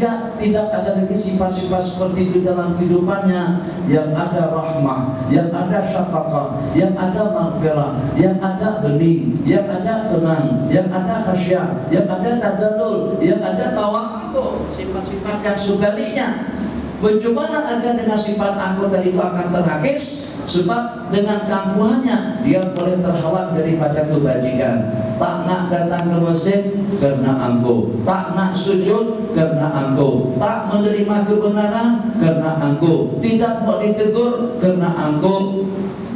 sehingga tidak ada lagi sifat-sifat seperti itu dalam kehidupannya. Yang ada rahmah, yang ada syafaqah, yang ada maghfirah, yang ada bening, yang ada tenang, yang ada khasyah, yang ada tadallul, yang ada tawadhu, sifat-sifat yang sebaliknya. Bagaimana agar dengan sifat angkuh tadi itu akan terhakis? Sebab dengan keangkuhannya dia boleh terhalang daripada kebajikan. Tak nak datang ke masjid karena angkuh, tak nak sujud karena angkuh, tak menerima kebenaran karena angkuh, tidak mau ditegur karena angkuh,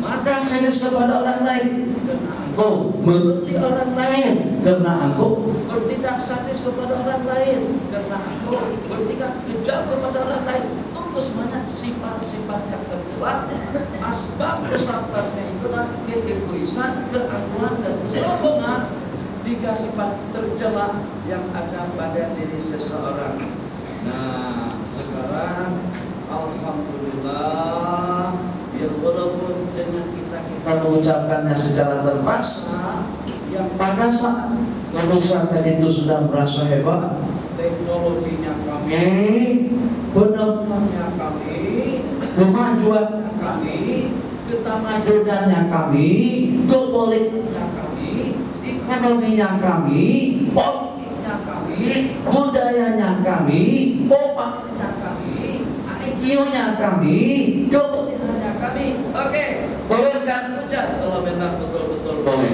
marah sadis kepada orang lain karena angkuh, merugi orang lain karena angkuh, bertindak sadis kepada orang lain karena angkuh, bertindak kejam kepada orang lain. Itu semuanya sifat-sifat yang tercela. Asbab kesabarannya itulah keegoisan, keangkuhan dan kesombongan. Tiga sifat tercela yang ada pada diri seseorang. Nah, sekarang alhamdulillah, biar walaupun dengan kita mengucapkannya secara terpaksa, yang pada saat manusia tadi itu sudah merasa hebat, teknologinya kami, penemuannya kami, kemajuannya kami, ketamadunannya kami, kepolitiknya kami, ekonominya kami, politiknya kami, budayanya kami, opaknya kami, IQ-nya kami, kemudiannya kami. Oke, bolehkan hujan kalau memang betul-betul boleh.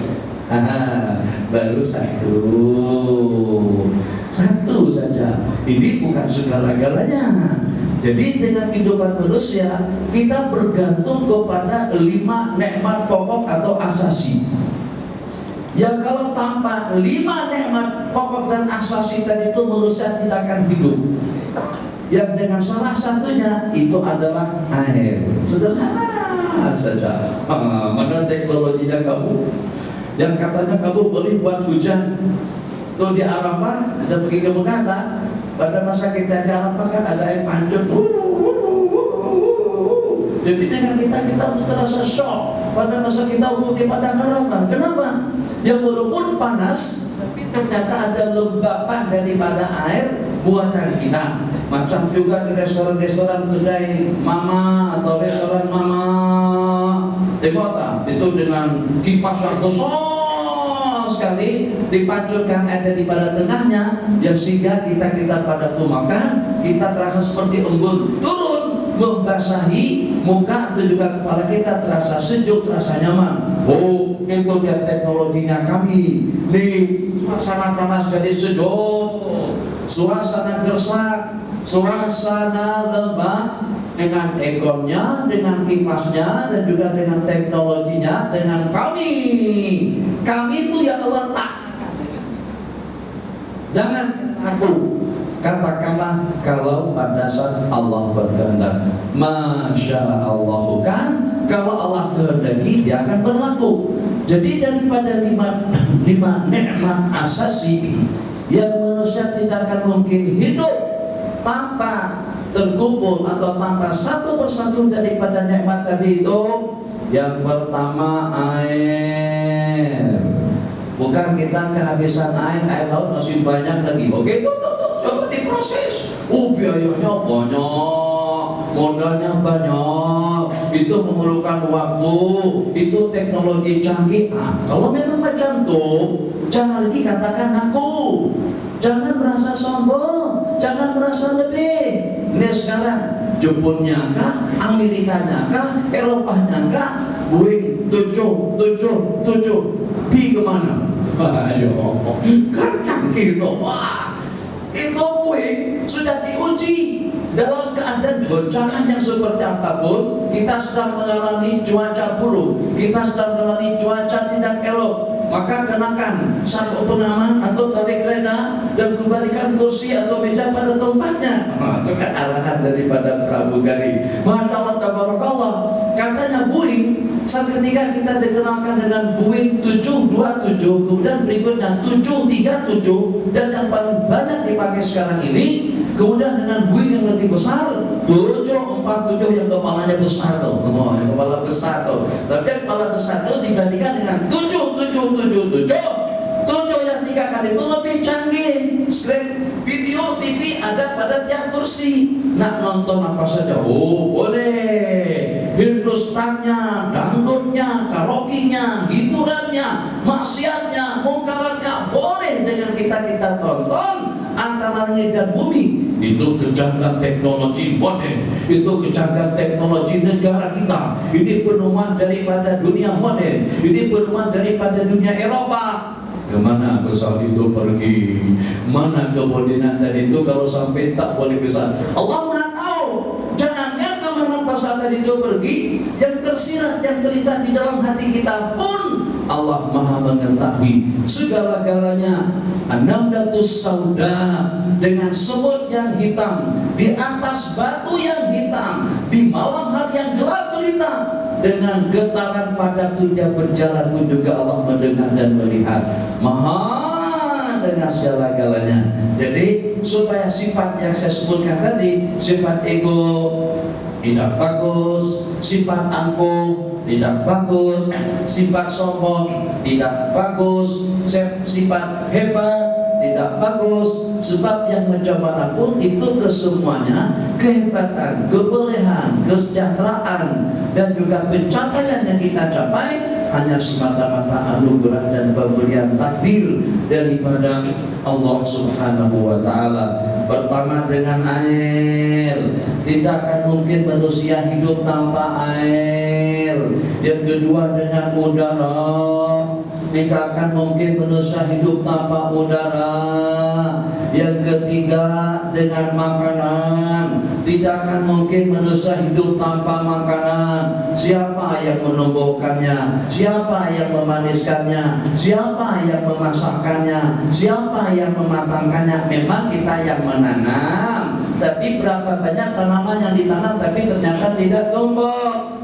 Baru satu saja. Ini bukan segala-galanya. Jadi dengan kehidupan manusia kita bergantung kepada 5 nikmat pokok atau asasi. Ya kalau tanpa 5 nikmat pokok dan asasi tadi itu manusia tidak akan hidup. Yang dengan salah satunya itu adalah air. Sederhana saja. Mana teknologinya kamu? Yang katanya kamu boleh buat hujan. Tuh di Arafah ada pergi ke Mekah. Pada masa kita di Arafah kan ada air pancur. Jadi dengan kita terasa shock pada masa kita di padang Arafah. Kenapa? Yang walaupun panas, tapi ternyata ada lembapan daripada air buatan kita. Macam juga di restoran-restoran kedai mama atau restoran mama di kota itu dengan kipas yang besar sekali dipancurkan ada di pada tengahnya, yang sehingga kita pada tuh makan kita terasa seperti embun turun membasahi muka atau juga kepala kita, terasa sejuk, terasa nyaman. Oh, itu dia teknologinya kami. Nih suasana panas jadi sejuk, suasana gersak, suasana lembab, dengan ekornya, dengan kipasnya, dan juga dengan teknologinya, dengan kami itu yang Allah tak. Jangan aku katakanlah kalau pada saat Allah berkehendak, Masya Allah kan, kalau Allah kehendaki dia akan berlaku. Jadi daripada lima nikmat asasi yang manusia tidak akan mungkin hidup tanpa terkumpul atau tanpa satu persatu daripada nikmat tadi itu. Yang pertama air. Bukan kita kehabisan air laut masih banyak lagi. Oke, tuh, coba diproses. Biayanya banyak, modalnya banyak, itu memerlukan waktu, itu teknologi canggih. Kalau memang macam itu, jangan lagi katakan aku. Jangan merasa sombong, jangan merasa lebih. Ini sekarang Jepunnya kah, Amerikanya kah, Eropanya kah, Boeing 777 B kemana? Ayo, kan canggih itu. Wah, itu Boeing sudah diuji dalam keadaan goncangan yang seperti apapun. Kita sedang mengalami cuaca buruk, kita sedang mengalami cuaca tidak elok, maka kenakan sabuk pengaman atau tali kereta dan kembalikan kursi atau meja pada tempatnya. Itu kan arahan daripada pramugari. Masya Allah, tabarakallah. Katanya Boeing, saat ketika kita dikenalkan dengan Boeing 727, kemudian berikutnya 737, dan yang paling banyak dipakai sekarang ini, kemudian dengan Boeing yang lebih besar 747 yang kepalanya besar tuh. Yang kepala besar tuh. Tapi yang kepala besar tuh dibandingkan dengan 7 yang menikahkan itu lebih canggih. Screen video TV ada pada tiap kursi. Nak nonton apa saja, oh boleh. Hindustannya, dangdutnya, karaoke-nya, hiburannya, maksiatnya, mungkarannya, boleh dengan kita tonton. Antara langit dan bumi itu kecanggihan teknologi modern, itu kecanggihan teknologi negara kita. Ini penemuan daripada dunia modern, ini penemuan daripada dunia Eropa. Kemana pesawat itu pergi? Mana kemudian tadi itu kalau sampai tak boleh pesan? Allah Maha tahu. Jangankan kemana pesawat tadi itu pergi, yang tersirat, yang terlintas di dalam hati kita pun Allah Maha mengetahui segala-galanya. An-namlatus sauda, dengan semut yang hitam di atas batu yang hitam di malam hari yang gelap gulita, dengan getaran pada dia berjalan pun juga Allah mendengar dan melihat. Maha dengan segala-galanya. Jadi supaya sifat yang saya sebutkan tadi, sifat ego tidak bagus, sifat angkuh tidak bagus, sifat sombong tidak bagus, sifat hebat tidak bagus. Sebab yang mencoba pun itu kesemuanya kehebatan, kebolehan, kesejahteraan dan juga pencapaian yang kita capai hanya semata-mata anugerah dan pemberian takdir daripada Allah Subhanahu wa taala. Pertama dengan air, tidak akan mungkin manusia hidup tanpa air. Yang kedua dengan udara, tidak akan mungkin manusia hidup tanpa udara. Yang ketiga dengan makanan, tidak akan mungkin manusia hidup tanpa makanan. Siapa yang menumbuhkannya? Siapa yang memaniskannya? Siapa yang memasakkannya? Siapa yang mematangkannya? Memang kita yang menanam, tapi berapa banyak tanaman yang ditanam tapi ternyata tidak tumbuh.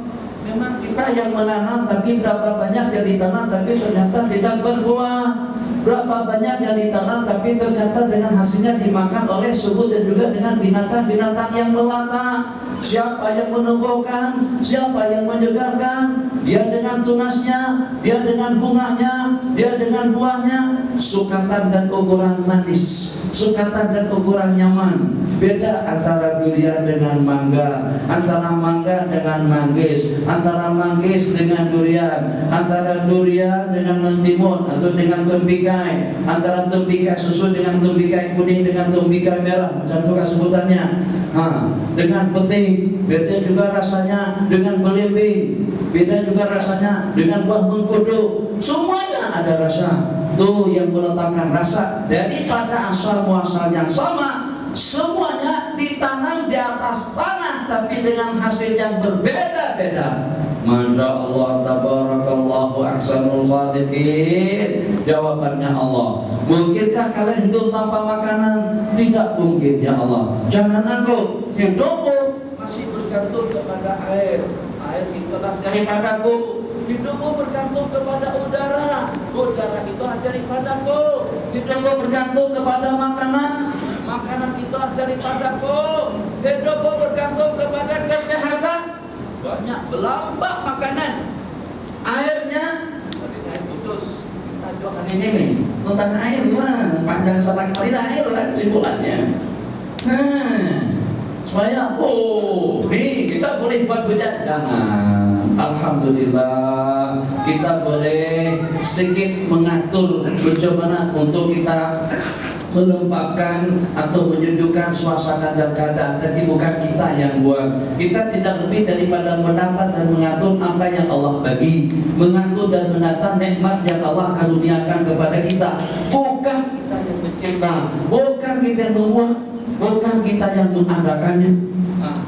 Memang kita yang menanam, tapi berapa banyak yang ditanam tapi ternyata tidak berbuah. Berapa banyak yang ditanam tapi ternyata dengan hasilnya dimakan oleh suku dan juga dengan binatang-binatang yang melata. Siapa yang menumbuhkan? Siapa yang menyegarkan? Dia dengan tunasnya, dia dengan bunganya, dia dengan buahnya. Sukatan dan ukuran manis, sukatan dan ukuran nyaman. Beda antara durian dengan mangga, antara mangga dengan manggis, antara manggis dengan durian, antara durian dengan mentimun atau dengan tembikai, antara tembikai susu dengan tembikai kuning dengan tembikai merah, macam itu sebutannya. Dengan peti, beda juga rasanya dengan belimbing, beda juga rasanya dengan buah mengkudu. Semuanya ada rasa. Tuh yang meletakkan rasa daripada asal muasal yang sama. Semuanya ditanam di atas tanah tapi dengan hasil yang berbeda-beda. Masya Allah, tabarakallahu ahsanul khaliqin. Jawabannya Allah. Mungkinkah kalian hidup tanpa makanan? Tidak mungkin ya Allah. Jangan aku hidupmu masih bergantung kepada air. Air itu adalah daripadaku. Hidupmu bergantung kepada udara. Udara itu daripadaku. Hidupmu bergantung kepada makanan. Makanan itu daripadaku. Hidupmu bergantung kepada kesehatan. Banyak belambak makanan. Airnya dari air putus. Kita jualan ini nih tentang air lah. Panjang salah kali air lah kesimpulannya. Supaya nih kita boleh buat hujan. Jangan. Alhamdulillah kita boleh sedikit mengatur bagaimana untuk kita melembabkan atau menyejukkan suasana dan keadaan, tapi bukan kita yang buat. Kita tidak lebih daripada menata dan mengatur apa yang Allah bagi, mengatur dan menata nikmat yang Allah karuniakan kepada kita. Bukan kita yang mencipta, bukan kita yang membuat, bukan kita yang mengadakannya.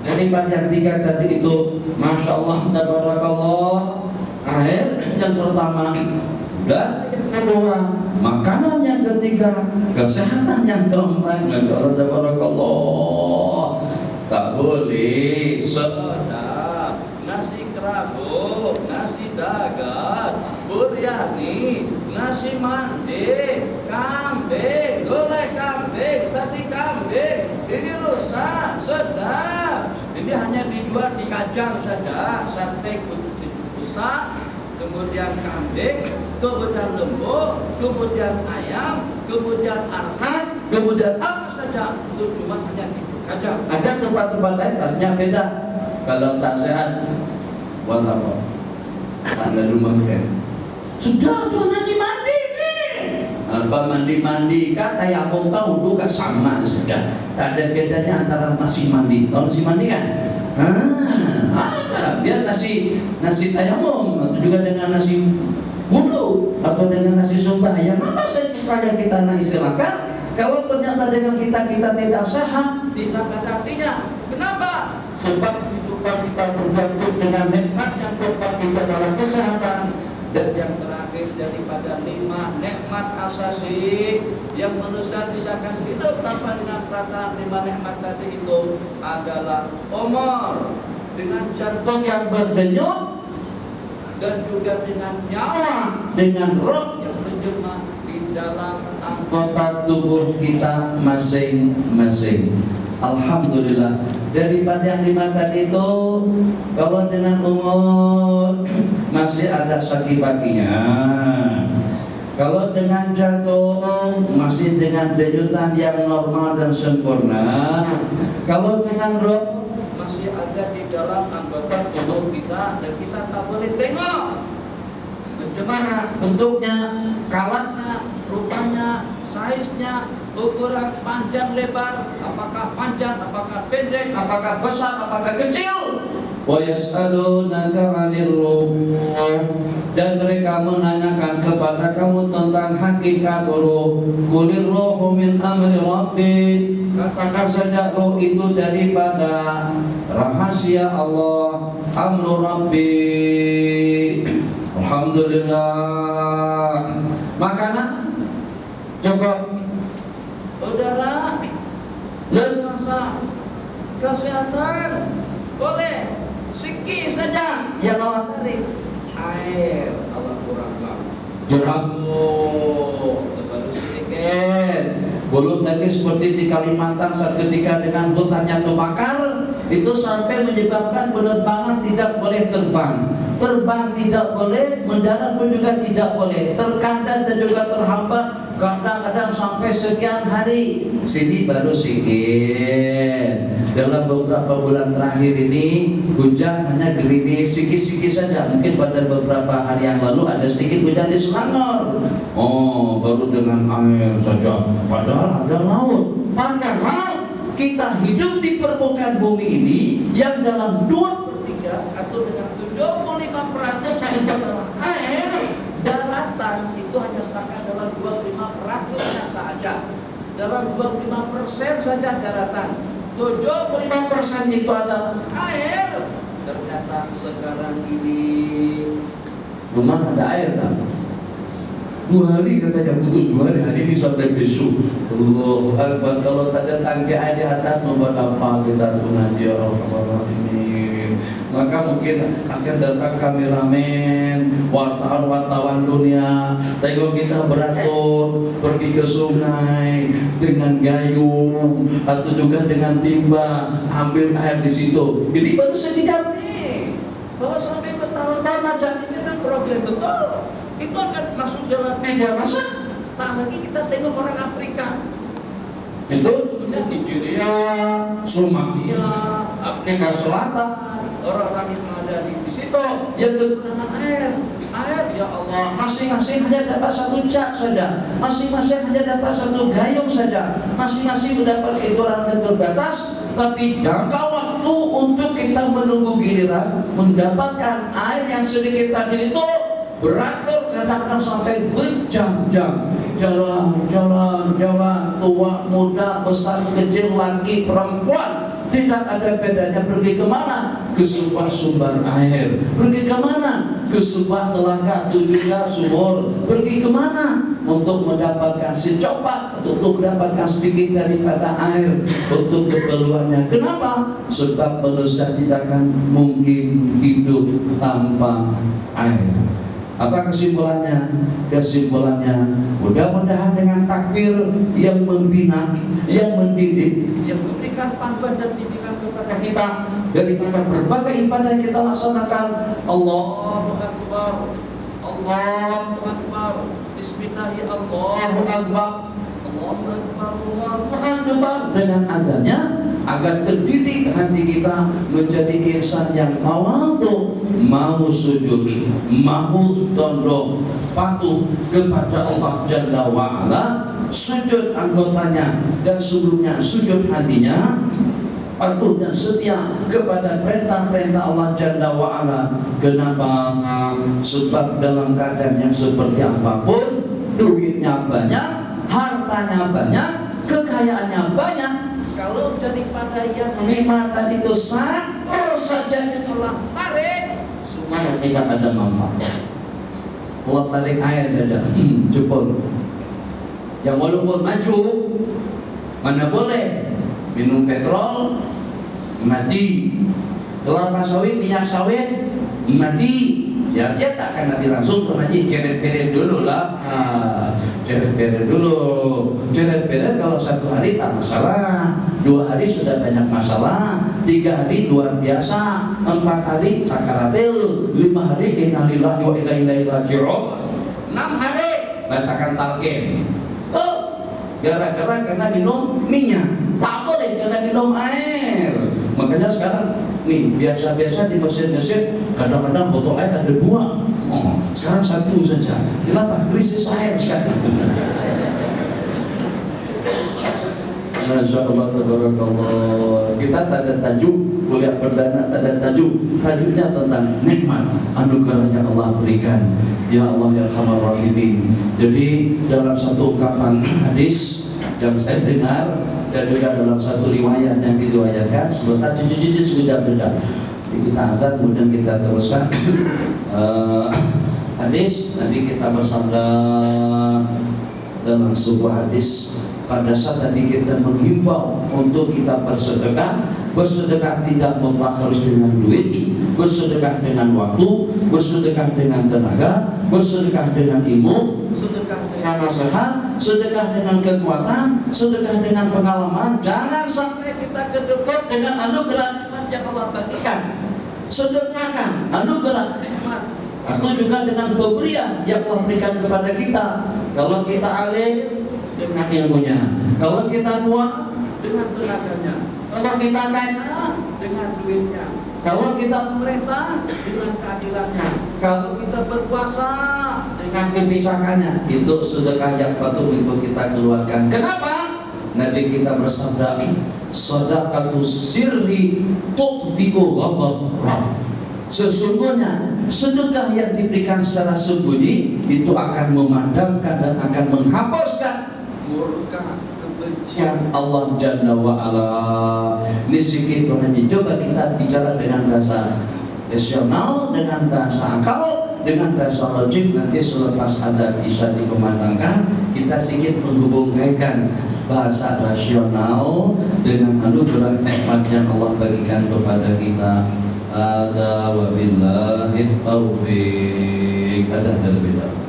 Daripada yang ketiga tadi itu, masya Allah, tabarakallah, air yang pertama. Dan yang kedua, makanan yang ketiga, kesehatan yang keempat. Tabarakallah, tak boleh sedap, nasi kerabu, nasi dagang, biryani, nasi mandi, kambing, gulai kambing, sate kambing. Ini rusak, sedap. Ini hanya dijual di Kajang saja, sate rusak. Kemudian kambing, kemudian lembu, kemudian ayam, kemudian anak, kemudian apa saja, itu cuma hanya itu aja. Ada tempat-tempat lain tasnya beda. Kalau tak sehat, buat apa? Ada rumah kan? Sudah tuh nanti mandi nih. Apa mandi kata ya mau kau wudhu kan sama saja. Tak ada bedanya antara nasi mandi. Kalau nasi mandi kan, biar nasi tayamum atau juga dengan nasi wudhu atau dengan nasi sembahyang, apa saja yang kita istilahkan. Kalau ternyata dengan kita tidak sehat, tidak ada artinya. Kenapa? Sebab kehidupan kita bergantung dengan nikmat yang Tuhan kita dalam kesehatan. Dan yang terakhir daripada 5 nikmat asasi yang manusia tidak akan hidup tanpa dengan perkataan 5 nikmat tadi itu adalah umur dengan jantung yang berdenyut, dan juga dengan nyawa, dengan roh yang menjelma di dalam anggota tubuh kita masing-masing. Alhamdulillah, daripada yang 5 tadi itu, kalau dengan umur masih ada sakit paginya, kalau dengan jantung masih dengan denyutan yang normal dan sempurna, kalau dengan roh masih ada di dalam anggota tubuh kita dan kita tak boleh tengok bagaimana bentuknya, kalatnya, rupanya, saiznya, ukuran panjang lebar, apakah panjang, apakah pendek, apakah besar, apakah kecil. Wa yas'alunaka 'anil ruh, dan mereka menanyakan kepada kamu tentang hakikat ruh. Qulir ruhu min amri rabbi, katakan saja ruh itu daripada rahasia Allah, amru rabbi. Alhamdulillah. Makanan cukup, udara, leluasa, kesehatan boleh, sikit saja yang Allah tarik. Air Allah kurangkan, jeruk baru sedikit. Bulu lagi seperti di Kalimantan saat ketika dengan hutannya terbakar, itu sampai menyebabkan penerbangan tidak boleh terbang tidak boleh, mendarat pun juga tidak boleh, terkandas dan juga terhambat, kadang-kadang sampai sekian hari. Sini baru sedikit. Dalam beberapa bulan terakhir ini hujan hanya gerimis sedikit-sedikit saja. Mungkin pada beberapa hari yang lalu ada sedikit hujan di Selangor. Oh, baru dengan air saja. Padahal ada laut. Padahal kita hidup di permukaan bumi ini yang dalam 2/3 atau dengan 75% saja dalam air. Daratan itu hanya setakat dalam 25%-nya saja. Dalam 25% saja daratan. 75% itu adalah air. Ternyata sekarang ini rumah ada air kan? 2 hari katanya putus, 2 hari, hari ini sampai besok. Allah Akbar. Kalau tak ada tangki air di atas, membuat apa kita mengaji Allah ini? Maka mungkin akan datang kameramen, wartawan dunia, tengok kita beratur, pergi ke sungai dengan gayung atau juga dengan timba, ambil air di situ. Jadi baru sekejap nih, kalau sampai bertahun-tahun macam ini kan problem betul. Itu akan masuk dalam media massa. Tak lagi kita tengok orang Afrika. Itu Nigeria, Somalia, Afrika Selatan, orang-orang yang ada di situ yang kekurangan air. Ya Allah, masing-masing hanya dapat 1 jak saja, masing-masing hanya dapat 1 gayung saja, masing-masing mendapat ituran yang terbatas. Tapi jangka waktu untuk kita menunggu giliran mendapatkan air yang sedikit tadi itu beratur kadang-kadang sampai berjam-jam. Jalan, tua, muda, besar, kecil, laki, perempuan, tidak ada bedanya. Pergi kemana? Ke sebuah sumber air. Pergi kemana? Ke sebuah telaga, juga sumur. Pergi kemana? Untuk mendapatkan secopak, untuk mendapatkan sedikit daripada air untuk keperluannya. Kenapa? Sebab manusia tidak akan mungkin hidup tanpa air. Apa kesimpulannya? Kesimpulannya, mudah-mudahan dengan takbir yang membina, yang mendidik, yang memberikan panduan dan bimbingan kepada kita daripada berbagai ibadah yang kita laksanakan. Allahu Akbar, Allahu Akbar, Bismillahirrahmanirrahim, Allahu Akbar. Allahu Akbar dengan azannya, agar terdidik hati kita menjadi insan yang tawadhu, mau sujud, mau tunduk patuh kepada Allah Jalla wa'ala, sujud anggotanya dan sebelumnya sujud hatinya, patuh dan setia kepada perintah-perintah Allah Jalla wa'ala. Kenapa? Sebab dalam keadaan yang seperti apapun, duitnya banyak, hartanya banyak, kekayaannya banyak, kalau daripada yang 5 tadi itu satu saja yang Allah tarik, semuanya tidak ada manfaat. Allah tarik air saja, jebol. Yang walaupun maju, mana boleh minum petrol, mati. Kelapa sawit, minyak sawit, mati. Ya dia tak akan nanti langsung ke masjid, ceret-ceret dulu lah. Ceret-ceret dulu. Ceret-ceret kalau 1 hari tak masalah, 2 hari sudah banyak masalah, 3 hari luar biasa, 4 hari sakaratil, 5 hari innalillahi wa inna ilaihi raji'un, 6 hari bacakan talqin. Oh, gara-gara karena minum minyak, tak boleh karena minum air. Makanya sekarang nih biasa-biasa di masjid-masjid kadang-kadang botol air ada 2, sekarang 1 saja. Kenapa? Krisis air sekarang. Masya Allah, tabarakallah. Kita tak ada tajuk kuliah perdana, tak ada tajuk. Tajuknya tentang nikmat anugerah yang Allah berikan. Ya Allah ya Arhamar Rahimin. Jadi dalam satu ungkapan hadis yang saya dengar dan juga dalam satu riwayat yang diriwayatkan, sebentar cucu-cucu sudah beda. Kita azan kemudian kita teruskan hadis. Nanti kita bersabda dalam sebuah hadis, pada saat tadi kita menghimbau untuk kita bersedekah. Bersedekah tidak mutlak harus dengan duit, bersedekah dengan waktu, bersedekah dengan tenaga, bersedekah dengan ilmu, sedekah dengan nasihat, sedekah dengan kekuatan, sedekah dengan pengalaman. Jangan sampai kita kedekut dengan anugerah nikmat yang Allah bagikan. Sedekahkan anugerah nikmat atau juga dengan pemberian yang Allah berikan kepada kita. Kalau kita alim, dengan ilmunya, kalau kita kuat dengan tenaganya, kalau kita kaya dengan duitnya, kalau kita pemerintah dengan keadilannya, kalau kita berpuasa dengan kebijakannya. Itu sedekah yang patut untuk kita keluarkan. Kenapa? Nabi kita bersabda, shadaqatus sirri tutfi'u ghadab Rabb. Sesungguhnya sedekah yang diberikan secara sembunyi itu akan memadamkan dan akan menghapuskan murka kebencian Allah Jalla wa'ala. Ini sedikit hanya coba kita bicara dengan bahasa rasional, dengan bahasa akal, dengan bahasa logik. Nanti selepas azan isya dikumandangkan, kita sedikit menghubungkan bahasa rasional dengan anugerah nikmat yang Allah bagikan kepada kita. Ada wabillahi taufiq. Azan terlebih dahulu.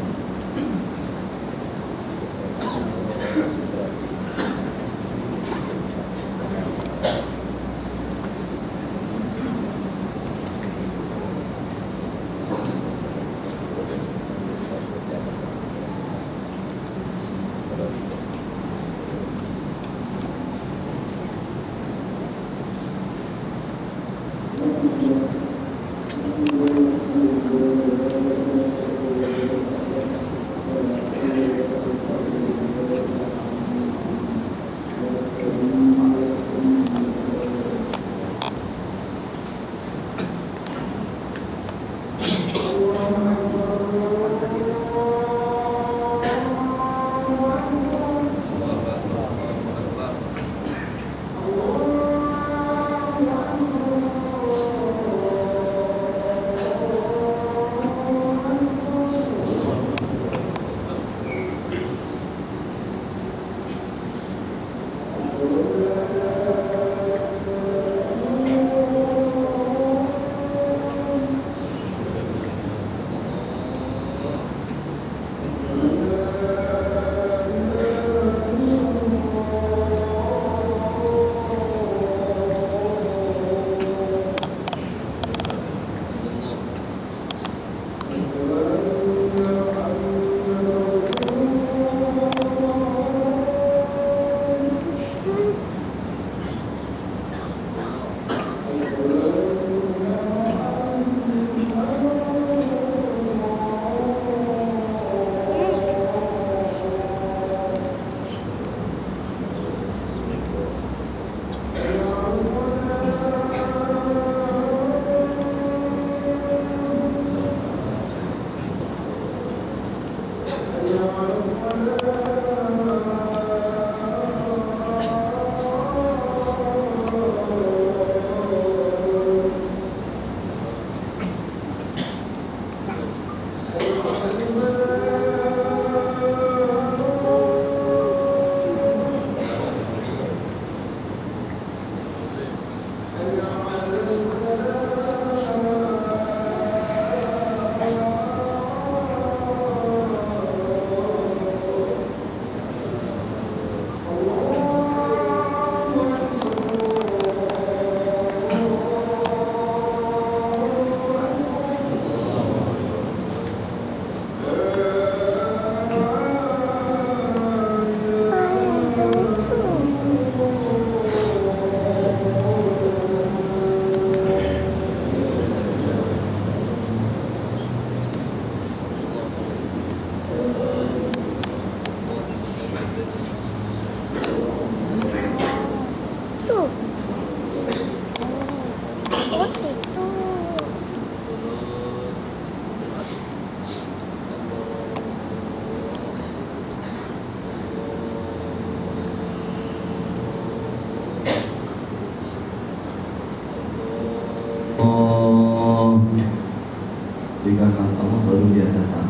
dinikahkan Allah baru dia datang.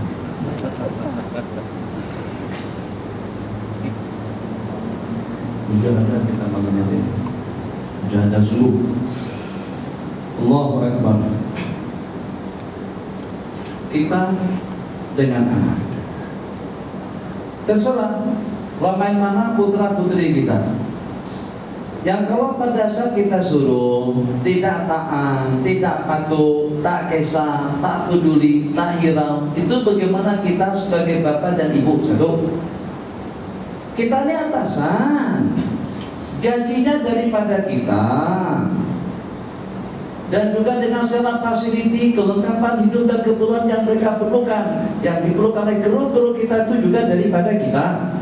Mujahadah kita malam hari ini, mujahadah suluk. Allahu Akbar. Kita dengan anak, terserah ramai mana putra putri kita, yang kalau pada saat kita suruh tidak taat, tidak patuh, tak kisah, tak peduli, tak hirau, itu bagaimana kita sebagai bapak dan ibu? Satu, kita ini atasan, gajinya daripada kita, dan juga dengan segala fasiliti, kelengkapan hidup dan keperluan yang mereka perlukan, yang diperlukan oleh kru-kru kita itu juga daripada kita.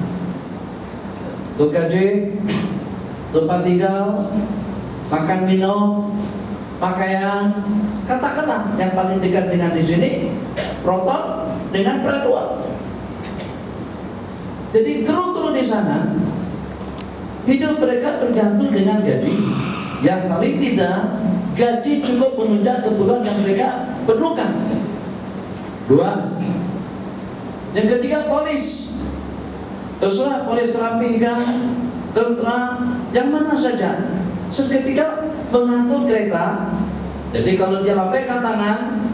Untuk gaji, tempat tinggal, makan minum, pakaian, katakanlah yang paling dekat dengan di sini, proton dengan peraduan. Jadi kru-kru di sana hidup mereka bergantung dengan gaji. Yang paling tidak, gaji cukup menunjang keperluan yang mereka perlukan. Dua. Yang ketiga, polis. Terserah polis terapi kan, tentara, yang mana saja. Seketika mengatur kereta. Jadi kalau dia lambaikan tangan,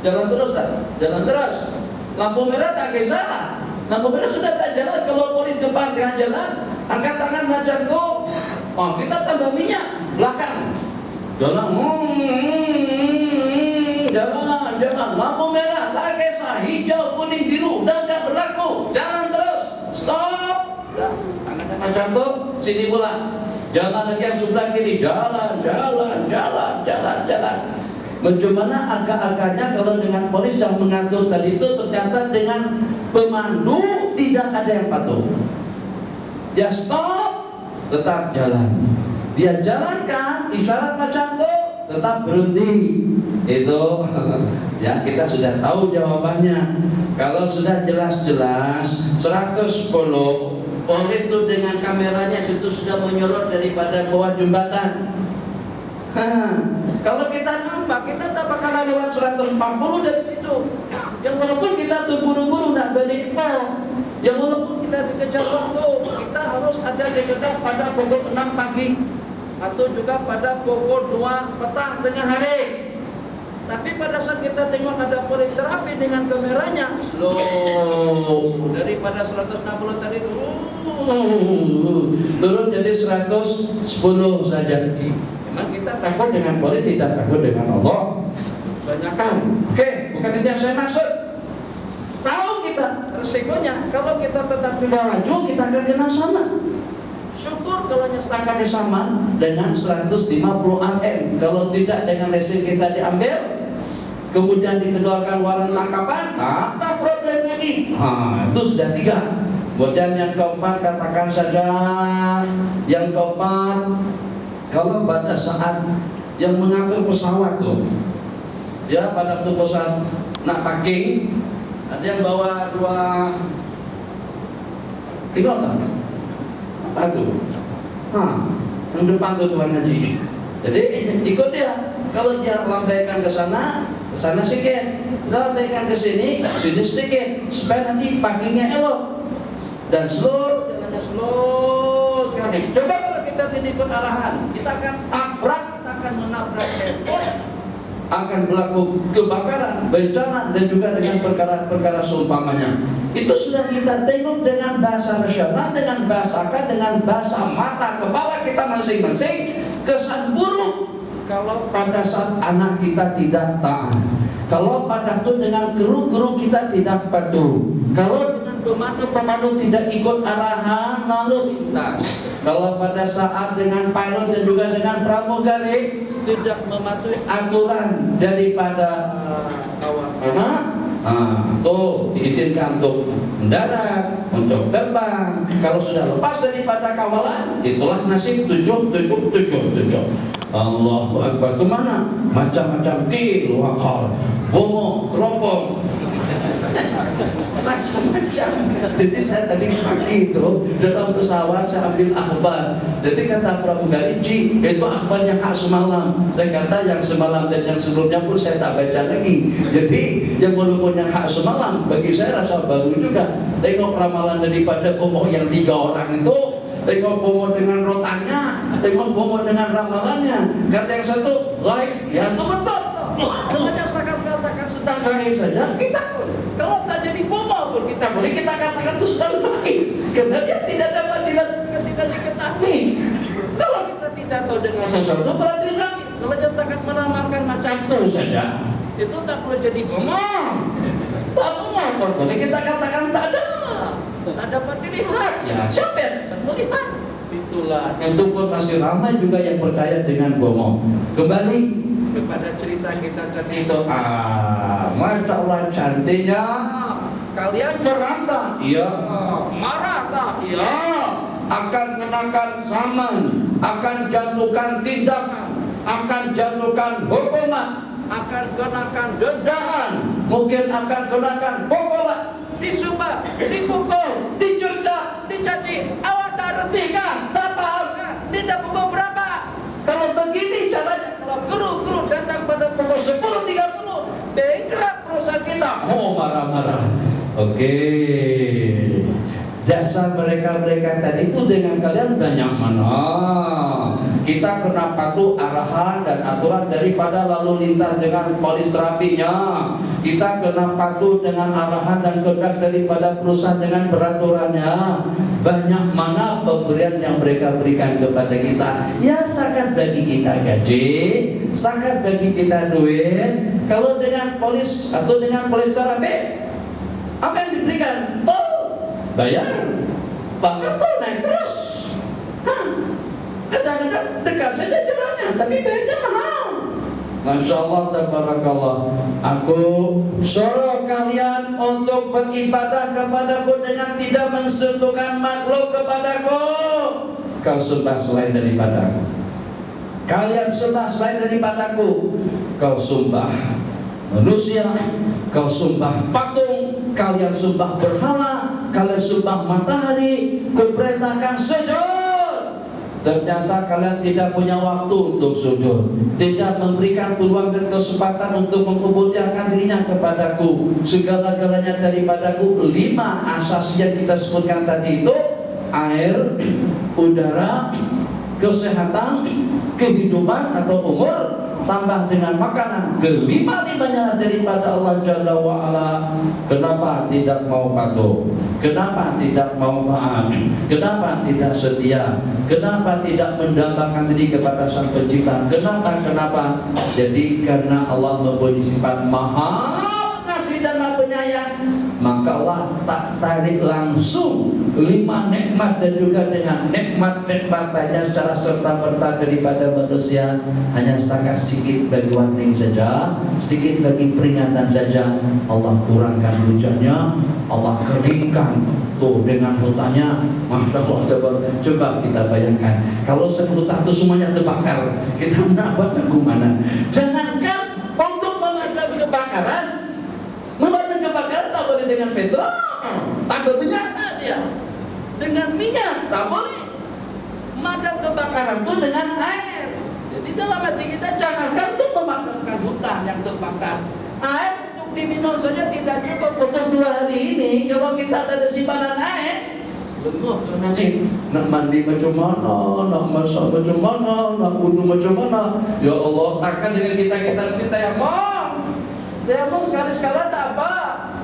jalan terus tak? Jalan terus. Lampu merah tak kisah. Lampu merah sudah tak jalan. Kalau polis depan tengah jalan, angkat tangan macam tu. Oh, kita tambah minyak belakang. Jalan, jalan. Lampu merah tak kisah. Hijau, kuning, biru, dah tak berlaku. Jalan terus. Stop. Tangan macam tu. Sini pula. Jalan lagi yang sebelah kiri. Jalan. Bagaimana agak-agaknya kalau dengan polis yang mengatur tadi itu ternyata dengan pemandu tidak ada yang patuh. Dia stop, tetap jalan. Dia jalankan isyarat macam itu, tetap berhenti. Itu ya kita sudah tahu jawabannya. Kalau sudah jelas-jelas 110, polis itu dengan kameranya situ sudah menyorot daripada bawah jembatan. Kalau kita nampak, kita tak bakalan lewat 140 dari situ. Yang walaupun kita terburu-buru nak balik mal, yang walaupun kita dikejar waktu, kita harus ada di dekat pada pukul 6 pagi atau juga pada pukul 2 petang tengah hari. Tapi pada saat kita tengok ada polis terapi dengan kameranya, slow daripada 160 tadi turun jadi 110 saja. Memang kita takut dengan polis, tidak takut dengan Allah. Banyakkan. Oke, bukan itu yang saya maksud. Tahu kita resikonya. Kalau kita tetap juga laju, kita akan kena sama. Syukur kalau nyestakannya sama dengan 150 RM. Kalau tidak dengan lesin kita diambil, kemudian dikeluarkan waran tangkapan, apa problem lagi? Itu sudah 3. Kemudian yang keempat, katakan saja yang keempat, kalau pada saat yang mengatur pesawat tuh, ya pada tuh pesawat nak parking, ada yang bawa 2 tak? Apa tuh? Yang depan tuh Tuan Haji. Jadi ikut dia. Kalau dia lambaikan ke sana sedikit. Lambaikan ke sini sedikit. Supaya nanti parkingnya elok. Dan slow, jalannya slow sekali. Coba kalau kita tidak ikut arahan, kita akan tabrak, kita akan menabrak airport, akan berlaku kebakaran, bencana, dan juga dengan perkara-perkara seumpamanya. Itu sudah kita tengok dengan bahasa rasional, dengan bahasa akal, dengan bahasa mata kepala kita masing-masing. Kesan buruk kalau pada saat anak kita tidak taat, kalau pada itu dengan kru-kru kita tidak patuh, kalau pemandu tidak ikut arahan lalu lintas, kalau pada saat dengan pilot dan juga dengan pramugari tidak mematuhi aturan daripada kawan-kawan, tuh diizinkan untuk mendarat, untuk terbang. Kalau sudah lepas daripada kawalan, itulah nasib 777. Allahu Akbar. Kemana? Macam-macam kil, wakal, bomo, teropong. macam-macam. Jadi saya tadi pagi itu dalam pesawat saya ambil akhbar. Jadi kata pramugari, Ji, itu akhbarnya hak semalam. Saya kata yang semalam dan yang sebelumnya pun saya tak baca lagi. Jadi yang walaupun yang hak semalam bagi saya rasa baru juga. Tengok ramalan daripada Bomo yang 3 orang itu, tengok Bomo dengan rotannya, tengok Bomo dengan ramalannya. Kata yang satu, gaib, ya itu betul. Namanya saya katakan sedang gaib saja, kita kalau tak jadi Bomo pun kita boleh kita katakan itu sedang gaib, karena dia tidak dapat dilakukan, tidak diketahui. Kalau kita tidak tahu dengan sesuatu berarti gaib. Kalau saya menamakan macam itu saja, itu tak perlu jadi Bomo. Tak Bomo, boleh kita katakan tak ada. Tak dapat dilihat. Ya, siapa yang dapat melihat? Itulah. Itu pun masih ramai juga yang percaya dengan Bomo. Kembali kepada cerita kita tadi itu. Masya Allah cantiknya. Kalian berontak? Iya. Marah tak? Iya. Akan kenakan saman, akan jatuhkan tindakan, akan jatuhkan hukuman, akan kenakan dendaan, mungkin akan kenakan pukulan, disumbat, dipukul, dicerca, dicaci. Awak tak reti kan? Tak paham kan? Tidak pukul berapa? Kalau begini caranya, kalau guru-guru datang pada pukul 10.30, bengkrak perusahaan kita. Oh, marah-marah. Oke. Jasa mereka-mereka tadi itu dengan kalian banyak mana? Kita kena patuh arahan dan aturan daripada lalu lintas dengan polis trafiknya. Kita kena patuh dengan arahan dan kehendak daripada perusahaan dengan peraturannya. Banyak mana pemberian yang mereka berikan kepada kita. Ya zakat bagi kita gaji, zakat bagi kita duit. Kalau dengan polis atau dengan polis trafik, apa yang diberikan? Oh, bayar, bahkan tol naik terus. Kadang-kadang dekat saja jalannya, tapi bayarnya mahal. Masya Allah, tabarakallah. Aku suruh kalian untuk beribadah kepadaku dengan tidak mensentuhkan makhluk kepadaku. Kau sembah selain daripadaku, kalian sembah selain daripadaku. Kau sembah manusia, kau sembah patung, kalian sembah berhala, kalian sembah matahari. Kuperintahkan sujud, ternyata kalian tidak punya waktu untuk sujud, tidak memberikan peluang dan kesempatan untuk mengubudiakan dirinya kepadaku. Segala-galanya daripadaku. 5 asas yang kita sebutkan tadi itu: air, udara, kesehatan, kehidupan atau umur, tambah dengan makanan. Kelima-limanya daripada Allah Jalla wa'ala. Kenapa tidak mau patuh? Kenapa tidak mau taat? Kenapa tidak setia? Kenapa tidak mendambakan diri kepada Sang Pencipta? Kenapa? Jadi karena Allah mempunyai sifat Maha Pengasih dan Maha Penyayang, maka Allah tak tarik langsung 5 nikmat dan juga dengan nikmat-nikmat tanya secara serta-merta daripada manusia. Hanya setakat sedikit bagi warning saja, sedikit bagi peringatan saja. Allah kurangkan hujannya, Allah keringkan tuh dengan hutannya. Masya Allah, coba kita bayangkan kalau 10 hutan itu semuanya terbakar, kita mendapat lagu mana? Jangankan untuk memadam kebakaran, tak boleh dengan petrol, tak boleh minyak dia. Dengan minyak tak boleh. Memadam kebakaran itu dengan air. Jadi dalam hati kita jangankan untuk memadamkan hutan yang terbakar, air untuk diminum saja tidak cukup untuk 2 hari ini. Kalau kita ada simpanan air, legoh tuh nanti nak mandi macam mana, nak masak macam mana, nak wudu macam mana. Ya Allah, takkan dengan kita tayamum sekali-sekala tak apa.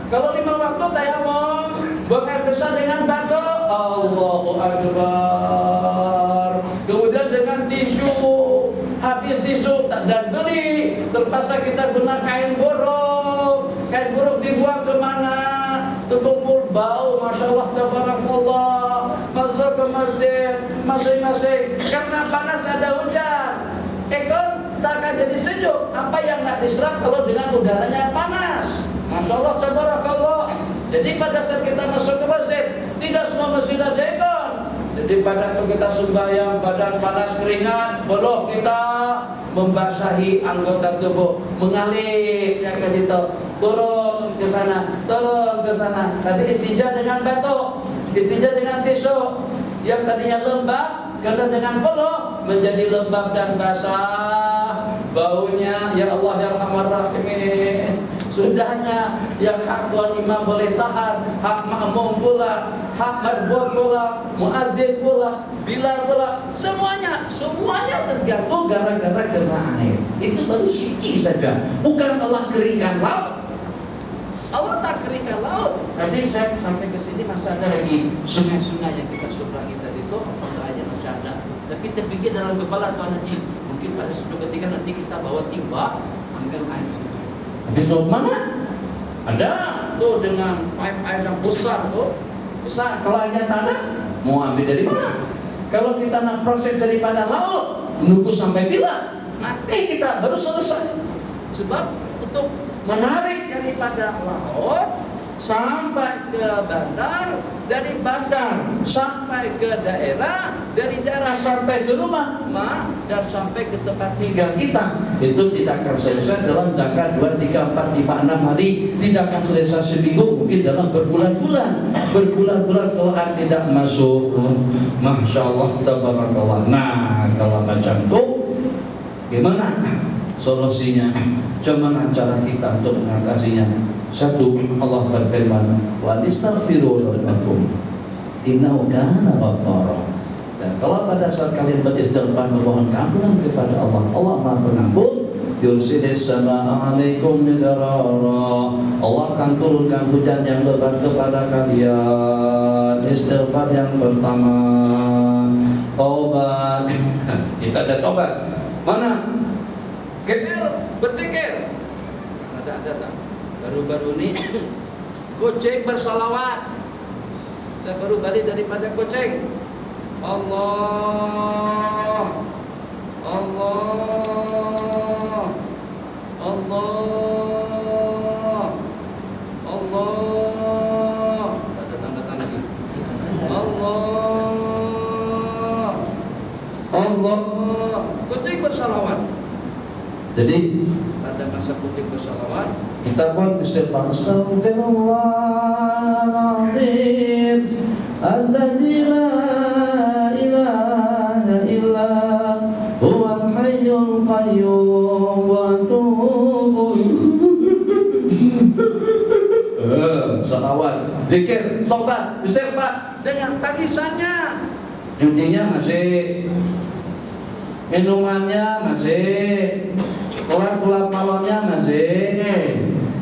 Kalau 5 waktu tayamum, buang air besar dengan batu, Allahu Akbar. Kemudian dengan tisu, habis tisu dan beli, terpaksa kita guna kain buruk. Kain buruk dibuang kemana? Terkumpul bau, Masya Allah, tabarakallah. Masuk ke masjid masing-masing, karena panas ada hujan. Tak akan jadi sejuk. Apa yang nak diserap kalau dengan udaranya panas? Masya Allah, tabarakallah. Jadi pada saat kita masuk ke masjid, tidak semua masjid ada aircon. Jadi pada itu kita sembahyang, badan panas keringat, belum kita membasahi anggota tubuh, mengalir yang ke situ, turun ke sana, turun ke sana. Tadi istijah dengan batu, istijah dengan tisu. Yang tadinya lembab, karena dengan peluk menjadi lembab dan basah. Baunya, ya Allah ya Arhamar Rahimin. Sudahnya yang hak tuan imam boleh tahan, hak makmum pula, hak marbun pula, muadzin pula, bilal pula, semuanya tergantung gara-gara kena air. Itu baru sikit saja, bukan Allah keringkan laut. Allah tak keringkan laut. Tadi saya sampai ke sini masih ada lagi sungai-sungai yang kita seberangi tadi itu, apakah aja masih ada. Tapi terpikir dalam kepala Tuan Haji, mungkin pada suatu ketika nanti kita bawa timba ambil air. Habis mau mana? Ada tuh dengan pipe air yang besar tuh, besar. Kalau airnya tak ada, mau ambil dari mana? Kalau kita nak proses daripada laut, menunggu sampai bila? Nanti kita baru selesai. Sebab untuk menarik daripada laut sampai ke bandar, dari bandar sampai ke daerah, dari daerah sampai ke rumah, dan sampai ke tempat tinggal kita, itu tidak akan selesai dalam jangka 2, 3, 4, 5, 6 hari, tidak akan selesai seminggu, mungkin dalam berbulan-bulan kalau air tidak masuk. Masya Allah, tabarakallah. Nah, kalau macam itu gimana solusinya? Bagaimana cara kita untuk mengatasinya? Satu, Allah berfirman, wa astaghfiru lakum innahu kana ghaffara. Dan kalau pada saat kalian beristighfar memohon keampunan kepada Allah, Allah Maha Pengampun. Yursilis samaa 'alaikum midrara. Allah akan turunkan hujan yang lebat kepada kalian. Istighfar yang pertama. Taubat. Kita ada taubat. Mana? Berzikir. Ada tak? Baru-baru ini Kucing bersalawat. Saya baru balik daripada Kucing. Allah, Allah, Allah, Allah. Ada tambah-tambah lagi. Allah, Allah. Kucing bersalawat. Jadi pada masa kucing bersalawat, kita pun istighfar. Astaghfirullahaladzim alladzi la ilaha illa huwal hayyul qayyum wa atubu salawat, zikir, taubat, istighfar dengan tangisannya. Judinya masih, minumannya masih, kelap-kelap malamnya masih,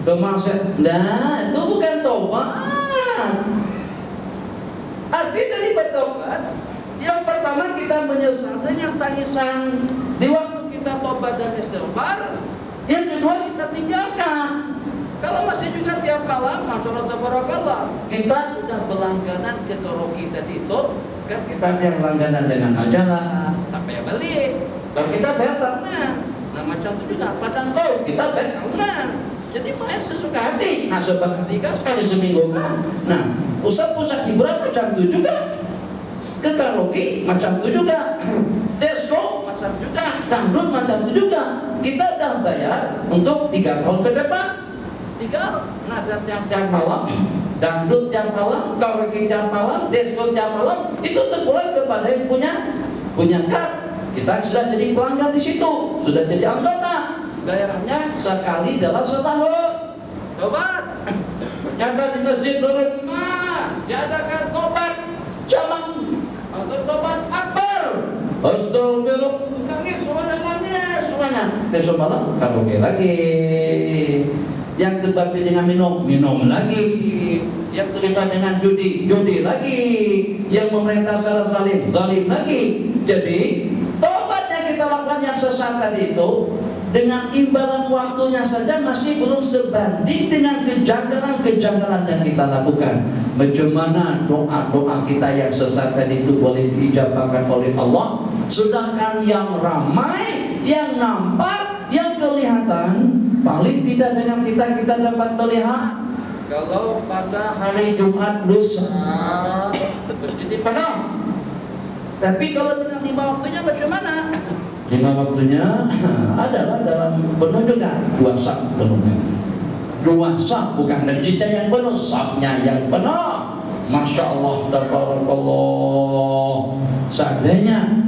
kemaksiatan. Nah, itu bukan tobat. Arti dari bertobat, yang pertama kita menyesal dengan tangisan di waktu kita tobat dan istighfar. Yang kedua kita tinggalkan. Kalau masih juga tiap malam, masyaallah tabarakallah, kita sudah berlangganan ke karaoke tadi itu, kan kita yang langganan dengan majalah, apa ya beli, dan kita bayar tahunan. Nah macam itu juga padang kau, kita bayar tahunan. Jadi main sesuka hati. Nah seperti kan sekali seminggu kan. Nah pusat-pusat hiburan macam itu juga, ke karaoke macam itu juga, disco macam juga, dangdut macam itu juga. Kita udah bayar untuk 3 tahun ke depan. Tinggal nadat yang tiap malam, dangdut tiap malam, karaoke tiap malam, disco tiap malam, itu terpulang kepada yang punya kad. Kita sudah jadi pelanggan di situ, sudah jadi anggota. Bayarannya sekali dalam setahun. Tobat. Nyata di Masjid Nurul Iman diadakan tobat jamak atau tobat akbar. Astagfirullah. Nangis semuanya. Besok malam karaoke lagi. Yang terbabi dengan minum lagi. Yang terlibat dengan judi lagi. Yang memerintah secara zalim lagi. Jadi tobat yang kita lakukan yang sesat tadi itu, dengan imbalan waktunya saja masih belum sebanding dengan kejanggalan yang kita lakukan. Bagaimana doa-doa kita yang sesat tadi itu boleh diijabahkan oleh Allah, sedangkan yang ramai, yang nampak, yang kelihatan, paling tidak dengan kita dapat melihat. Kalau pada hari Jumat lusa berjudi penuh, tapi kalau dengan 5 waktunya bagaimana? 5 waktunya adalah dalam penuh juga 2 sak penuhnya. dua saf, bukan masjidnya yang penuh, safnya yang penuh. Masya Allah, tabarakallah. Seandainya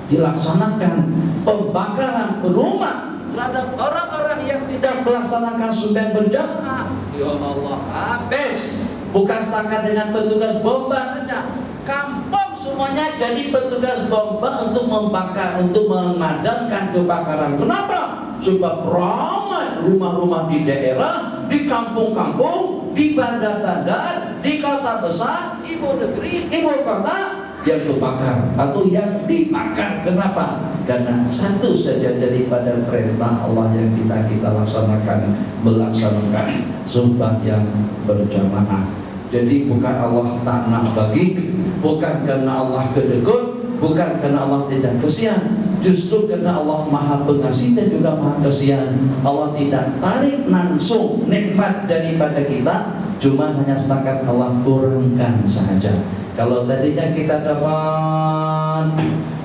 dilaksanakan pembakaran rumah terhadap orang-orang yang tidak melaksanakan sembahyang berjamaah, ya Allah, habis. Bukan setakat dengan petugas bomba saja, kampung semuanya jadi petugas bomba untuk membakar, untuk memadamkan kebakaran. Kenapa? Supaya ramai rumah-rumah di daerah, di kampung-kampung, di bandar-bandar, di kota besar, ibu negeri, ibu kota yang kebakar atau yang dibakar. Kenapa? Karena satu saja daripada perintah Allah yang kita laksanakan, melaksanakan sembahyang berjamaah. Jadi bukan Allah tak nak bagi, bukan karena Allah kedekut, bukan karena Allah tidak kesian, justru karena Allah maha pengasih dan juga maha kesian. Allah tidak tarik langsung nikmat daripada kita, cuma hanya setakat Allah kurangkan saja. Kalau tadinya kita dapat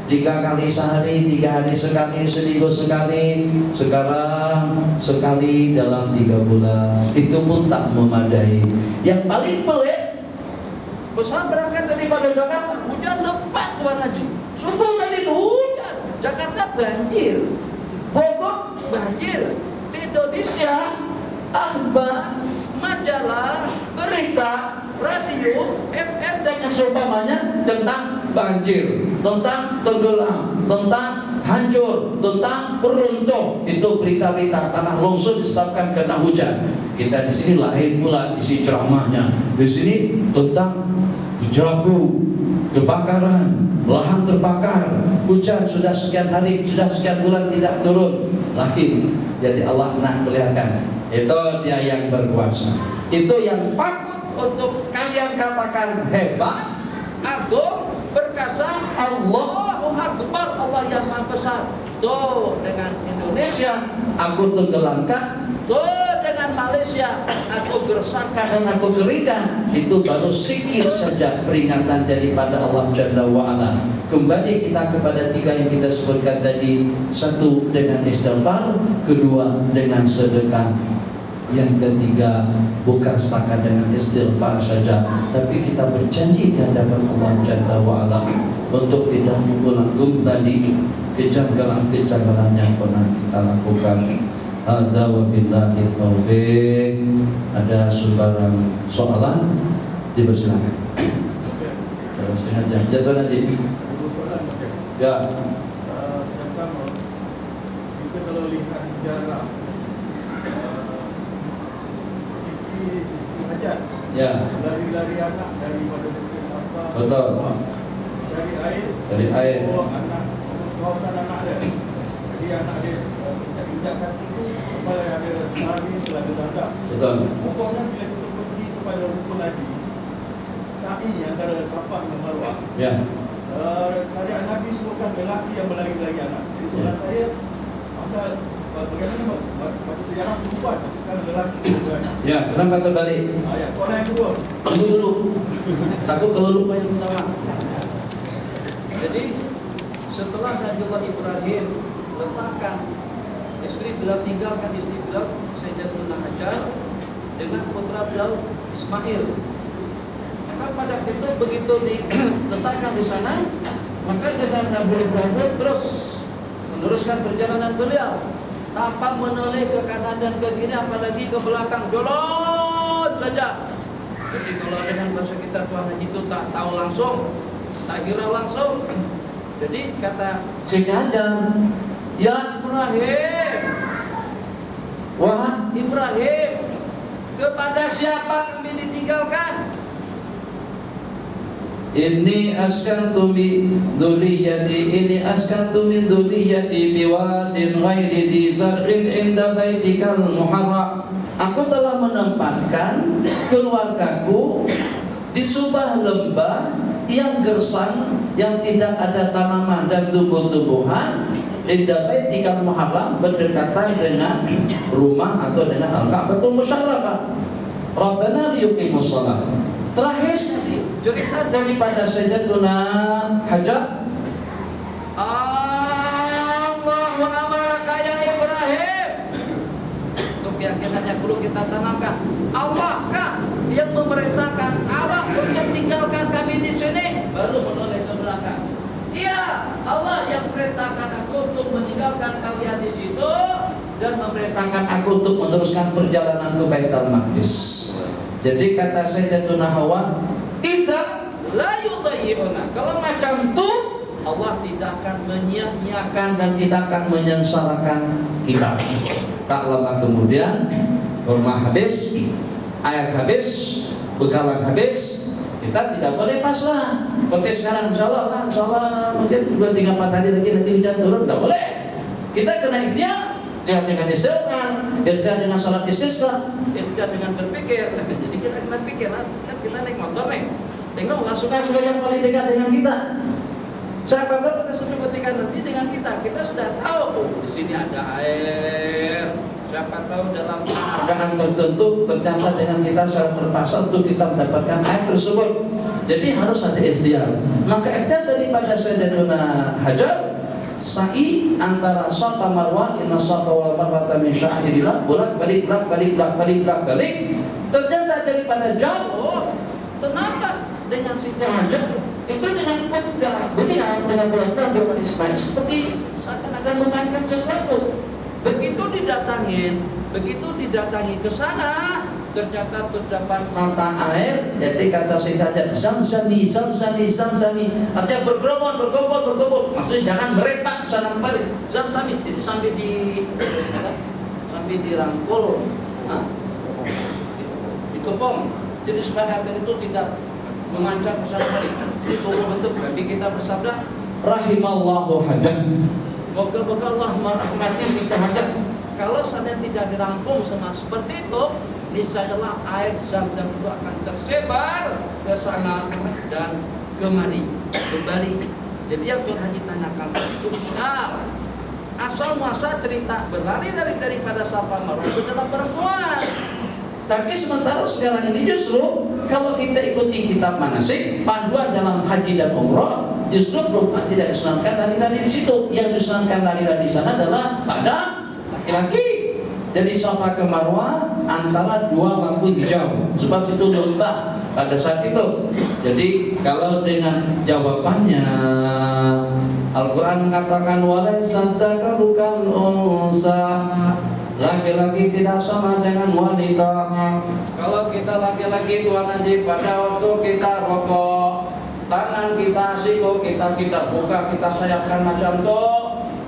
3 kali sehari, 3 hari sekali, seminggu sekali, sekarang sekali dalam 3 bulan, itu pun tak memadai. Yang paling pelik, pesawat berangkat daripada Jakarta, hujan lebat Tuan Haji. Subuh tadi itu hujan, Jakarta banjir, Bogor banjir. Di Indonesia, akhbar, majalah, berita, radio, FM dan yang seumpamanya tentang banjir, tentang tenggelam, tentang hancur, tentang runtuh. Itu berita-berita tanah longsor disebabkan karena hujan. Kita di sini lain pula isi ceramahnya. Di sini tentang gejrabuk, kebakaran, lahan terbakar, hujan sudah sekian hari, sudah sekian bulan tidak turun. Lain. Jadi Allah nak perlihatkan, itu dia yang berkuasa. Itu yang patut untuk kalian katakan hebat, agung, perkasa, Allahu Akbar, Allah yang maha besar. Tuh dengan Indonesia aku tenggelamkan, tuh dengan Malaysia aku gersakkan dan aku keringkan. Itu baru sikit saja peringatan daripada Allah Jalla wa'ala. Kembali kita kepada 3 yang kita sebutkan tadi. 1 dengan istighfar, 2 dengan sedekah, yang ketiga bukan setakat dengan istighfar saja, tapi kita berjanji di hadapan Allah Jalla wa'ala untuk tidak mengulang kembali kejanggalan-kejanggalan yang pernah kita lakukan. Hadza wa billahi taufiq. Ada sebarang soalan, dipersilakan. Dalam setengah jam. Jatuh nanti. Ya. Pertama, kita kalau lihat sejarah Siti Hajar, Ya. lari-lari anak daripada bukit sampah, Betul. cari air, Oh, anak kawasan anak dia. Jadi anak dia injak kaki itu kepala yang ada sehari telah tanda. Betul. Pokoknya bila kita pergi kepada rukun haji, sa'i antara Safa dan Marwah. Ya. Syariat Nabi suruhkan lelaki yang melari-lari anak. Jadi soalan saya, pasal bagaimana pada sejarah perempuan sekarang lelaki juga anak. Ya, kenapa terbalik? Ya, soalan yang kedua. Tunggu dulu. Takut kalau lupa yang pertama. Jadi setelah Nabiullah Ibrahim letakkan istri beliau, tinggalkan istri beliau Sayyidatuna Hajar dengan putra beliau Ismail. Maka pada itu begitu diletakkan di sana, maka dengan Nabi Ibrahim terus meneruskan perjalanan beliau tanpa menoleh ke kanan dan ke kiri, apalagi ke belakang, jolot saja. Jadi kalau dengan bahasa kita Tuhan Haji itu tak tahu langsung, tak kira langsung. Jadi kata Siti Hajar, ya Ibrahim, wahai Ibrahim, kepada siapa kami ditinggalkan? Inni askantu min dzurriyyati biwadin ghairi dzi zar'in 'inda baitikal muharram. Aku telah menempatkan keluargaku di sebuah lembah yang gersang, yang tidak ada tanaman dan tumbuh-tumbuhan, 'inda baitikal muharram, berdekatan dengan rumah atau dengan Al-Ka'batul Musyarrafah. Rabbana liyuqimus shalah. Terakhir sekali cerita daripada Sayyidatuna Hajar, Allahu amaraka ya Ibrahim, untuk keyakinannya perlu kita tanamkan. Allah kah yang memerintahkan awak untuk tinggalkan kami di sini? Baru menoleh ke belakang. Iya, Allah yang perintahkan aku untuk meninggalkan kalian di situ dan memerintahkan aku untuk meneruskan perjalanan ke Baitul Maqdis. Jadi kata Sayyidatuna Hawa, "Idza la yudhayyibuna." Kalau macam itu Allah tidak akan menyia-nyiakan dan tidak akan menyengsarakan kita. Tak lama kemudian kurma habis, air habis, bekalan habis, kita tidak boleh pasrah. Seperti sekarang, insya Allah mungkin 2-3-4 hari lagi nanti hujan turun, tidak boleh. Kita kena ikhtiar, lihat dengan istighfar, ikhtiar dengan salat istisqa, ikhtiar dengan berpikir. Jadi kita kena pikir, kan kita naik motor nih, tengoklah suka-suka yang paling dekat dengan kita. Siapa tahu pada suatu ketika nanti dengan kita sudah tahu di sini ada air. Siapa tahu dalam keadaan tertentu ternyata dengan kita secara terpaksa untuk kita mendapatkan air tersebut. Jadi harus ada ikhtiar. Maka ikhtiar daripada Sayyidatuna Hajar, sa'i antara Safa Marwah, inna Safa wal Marwata min sya'airillah, bolak-balik. Ternyata daripada jauh, kenapa dengan Siti Hajar itu dengan pegang beliau dengan benar dengan Ismail seperti seakan-akan memainkan sesuatu. Begitu didatangi ke sana, ternyata terdapat mata air. Jadi kata Siti Hajar, zamzami, artinya bergerombol. Maksudnya jangan merepak sana kemari. Zamzami, jadi sambil dirangkul, dikepong. Jadi supaya air itu tidak memancar ke sana kemari. Jadi bentuk bagi kita bersabda, rahimallahu Hajar. Moga-moga Allah merahmati Siti Hajar. Kalau saya tidak dirangkum sama seperti itu, niscayalah air Zam-Zam itu akan tersebar ke sana dan kemari, kembali. Jadi yang Tuhan Haji tanyakan itu iskal. Asal muasal cerita berlari daripada Safa Marwah itu adalah perempuan. Tapi sementara sekarang ini justru kalau kita ikuti kitab manasik, panduan dalam haji dan umroh, justru perempuan tidak disunatkan lari-lari di situ. Yang disunatkan lari-lari di sana adalah pada laki-laki. Jadi Safa ke Marwah antara dua lampu hijau, sebab situ lembah pada saat itu. Jadi kalau dengan jawabannya, Al-Quran mengatakan walaysa dzakaru kal unsa, laki-laki tidak sama dengan wanita. Kalau kita laki-laki Tuhan Haji, pada waktu kita rokok, tangan kita siku, kita buka, kita sayapkan macam itu.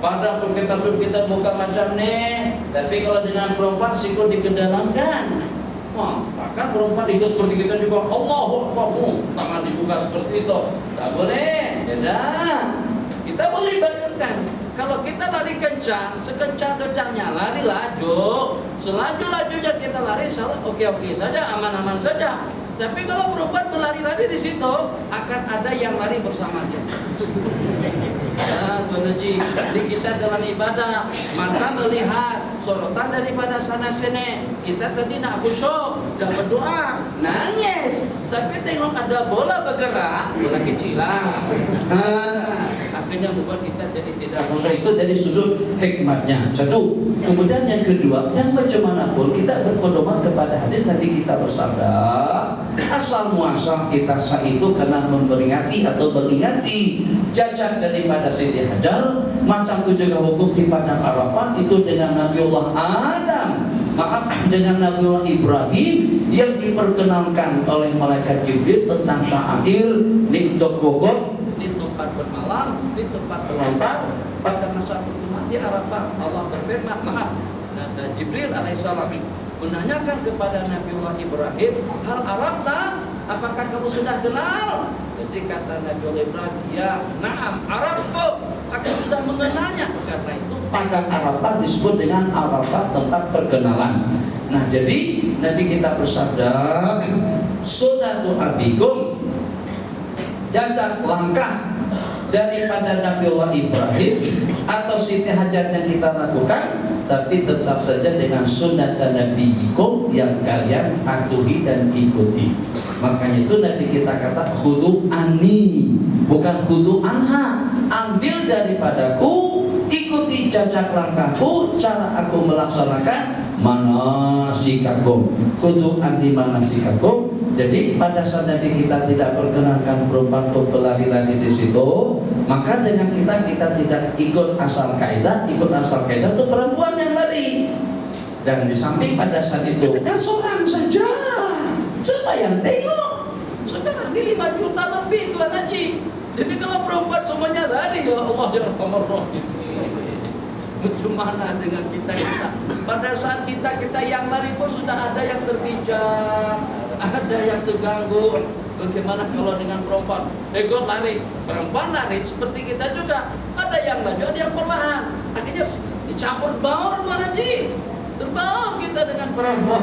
Pada waktu kita buka macam ini. Tapi kalau dengan perempuan siku dikedalamkan. Wah, bahkan perempuan ikut seperti kita juga. Allahu Akbar, tangan dibuka seperti itu. Tak boleh. Tidak. Kita boleh bayangkan. Kalau kita lari kencang, sekencang-kencangnya lari laju, selaju-lajunya kita lari, oke-oke saja, aman-aman saja. Tapi kalau perempuan berlari-lari di situ, akan ada yang lari bersama dia. Ya, Tuan Haji, jadi kita dalam ibadah, mata melihat sorotan daripada sana sini. Kita tadi nak khusyuk, dah berdoa, nangis. Tapi tengok ada bola bergerak, bola kecilan. Akhirnya membuat kita jadi tidak khusyuk. Itu dari sudut hikmatnya. Satu. Kemudian yang kedua, yang bagaimanapun kita berpedoman kepada hadis Nabi kita bersabda, asal muasal kita itu karena memperingati atau beringati jajak daripada Siti Hajar. Macam itu juga hukum di padang Arafah itu dengan Nabiullah Adam, maka dengan Nabiullah Ibrahim yang diperkenalkan oleh malaikat Jibril tentang syair di Tokogod, di tempat bermalam, di tempat berlomba. Pada masa pertemuan di Arafah, Allah berfirman, dan Jibril alaihissalam menanyakan kepada Nabiullah Ibrahim, hal Arafta, apakah kamu sudah kenal? Jadi kata Nabiullah Ibrahim, ya na'am Araftu, aku sudah mengenalnya. Karena itu padang Arafah disebut dengan Arafah, tempat perkenalan. Nah, jadi Nabi kita bersabda, sunnatul abikum, jajak langkah daripada Nabiullah Ibrahim atau Siti Hajar yang kita lakukan, tapi tetap saja dengan sunnah nabiyikum yang kalian patuhi dan ikuti. Makanya itu Nabi kita kata khudu anni, bukan khudu anha. Ambil daripadaku, ikuti ikuti jejak langkahku, cara aku melaksanakan manasikakum, khudu anni manasikakum. Jadi pada saat Nabi kita tidak perkenankan perempuan untuk berlari-lari di situ, maka dengan kita tidak ikut asal kaidah itu perempuan yang lari. Dan di samping pada saat itu kan seorang saja, siapa yang tengok? Sekarang di 5 juta lebih Tuan Haji. Jadi kalau perempuan semuanya lari, ya Allah ya Rahman Rahim. Bagaimana dengan kita? Pada saat kita yang lari pun sudah ada yang terpijak, ada yang terganggu. Bagaimana kalau dengan perempuan? Ego lari, perempuan lari, seperti kita juga. Ada yang maju, ada yang perlahan. Akhirnya dicampur baur Tuan Haji. Terbawa kita dengan perempuan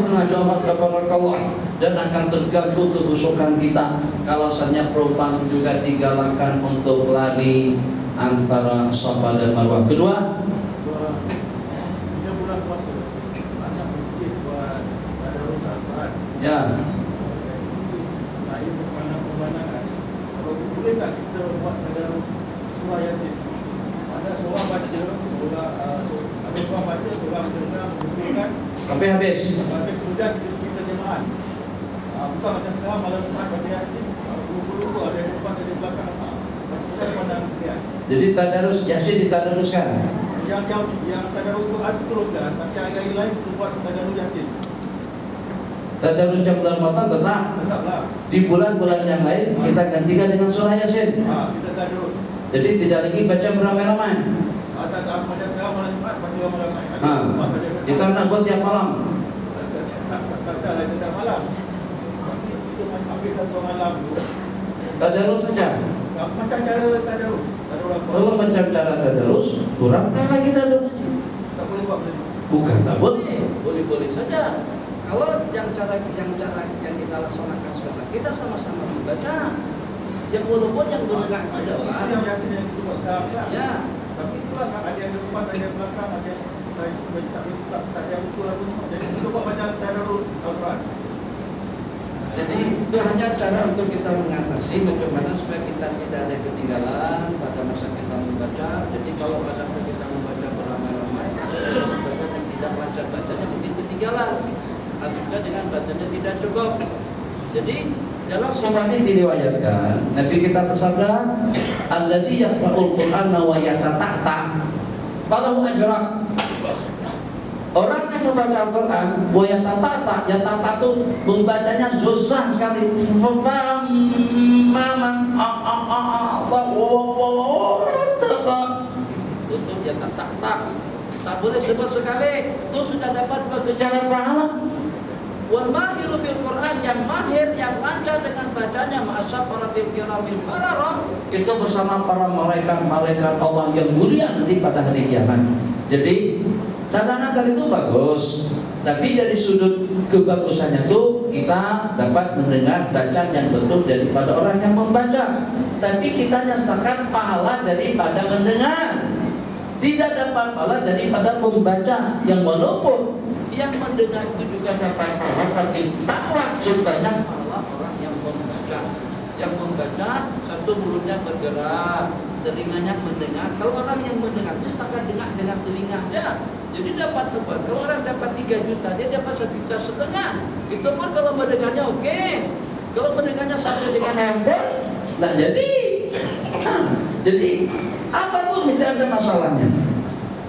dan akan terganggu kehusukan kita. Kalau saja perempuan juga digalakkan untuk lari antara Safa dan Marwah. Kedua, 3 bulan puasa banyak masjid buat ada urusan Quran. ya, Saya berpandangan kalau boleh tak kita buat tadarus surah Yasin. Ada seorang baca, ada orang baca, seorang mendengar, membetulkan sampai habis. sampai kemudian kita jemaah. Bukan macam sekarang malam Jumaat baca Yasin, lupa ada yang depan, ada yang belakang. Kita pandang lihat. Jadi tadarus Yasin ditadaruskan. Yang tadarus Quran teruskan, tapi hari-hari lain kita buat tadarus Yasin. Tadarusnya bulan Ramadan tetap. Tetaplah. Di bulan-bulan yang lain kita gantikan dengan surah Yasin. Kita tadarus. Jadi tidak lagi baca beramai-ramai. Macam sekarang malam Jumaat baca ramai-ramai. Kita nak buat tiap malam. Tak lain tiap malam. Tapi kita ambil satu malam tu. Tadarus saja. Macam cara tadarus. Kalau macam cara tadarus kurang lagi tadarus. Tak boleh buat macam ni. Bukan tak boleh saja. Kalau yang cara yang kita laksanakan sekarang, kita sama-sama membaca. Yang walaupun yang bergerak di Itu depan, yang Yasin yang kita buat sekarang ni lah. ya. Tapi itulah kan ada yang depan, ada yang belakang, ada yang tak yang betul lah pun. Jadi kita buat macam tadarus Al-Quran. Jadi itu hanya cara untuk kita mengatasi bagaimana supaya kita tidak ada ketinggalan pada masa kita membaca. Jadi kalau pada waktu kita membaca beramai-ramai, ada sebagian yang tidak lancar bacanya mungkin ketinggalan, atau juga dengan bacanya tidak cukup. Jadi dalam sebuah hadis diriwayatkan Nabi kita bersabda, "Alladzi yaqra'ul Qur'ana wa yatata'ta falahu ajran." Orang yang membaca Al-Quran, yatata itu membacanya susah sekali. Untuk yatata, tak boleh sebut sekali. Itu sudah dapat kejaran pahala. Wal mahiru bil Quran, yang mahir, yang lancar dengan bacanya, ma'asyafaratil kiramil bararah, itu bersama para malaikat Allah yang mulia nanti pada hari kiamat. Jadi cara nakal itu bagus, tapi dari sudut kebagusannya itu kita dapat mendengar bacaan yang betul daripada orang yang membaca. Tapi kita nyastakan pahala daripada mendengar, tidak dapat pahala daripada membaca. Yang walaupun yang mendengar itu juga dapat pahala, tapi tak wajib banyak pahala orang yang membaca. Yang membaca satu mulutnya bergerak, telinganya mendengar. Kalau orang yang mendengar itu setakat dengar dengan telinganya. Jadi dapat apa? Kalau orang dapat 3 juta, dia dapat 1,5 juta. Itu pun kalau mendengarnya oke. Kalau mendengarnya sampai dengan handphone, tak jadi. Jadi apapun bisa ada masalahnya.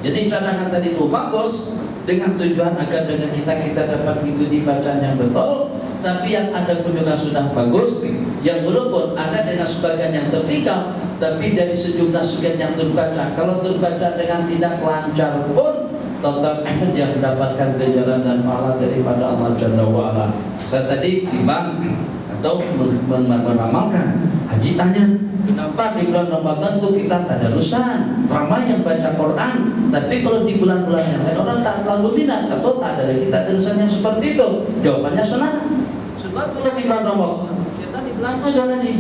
Jadi cadangan tadi itu bagus dengan tujuan agar dengan kita dapat mengikuti bacaan yang betul. Tapi yang ada pun juga sudah bagus. Yang walaupun ada dengan sebagian yang tertinggal, tapi dari sejumlah sekian yang terbaca, kalau terbaca dengan tidak lancar pun tetap dia mendapatkan kejaran dan pahala daripada Allah Jalla wa'ala. Saya tadi timbang atau meramalkan. Haji tanya, kenapa di bulan Ramadan itu kita tadarusan, ramai yang baca Quran, tapi kalau di bulan-bulan yang lain orang tak terlalu minat atau tak ada kita tadarusan yang seperti itu? Jawabannya senang. Sebab kalau di bulan Ramadan kita di bulan Ramadan Haji.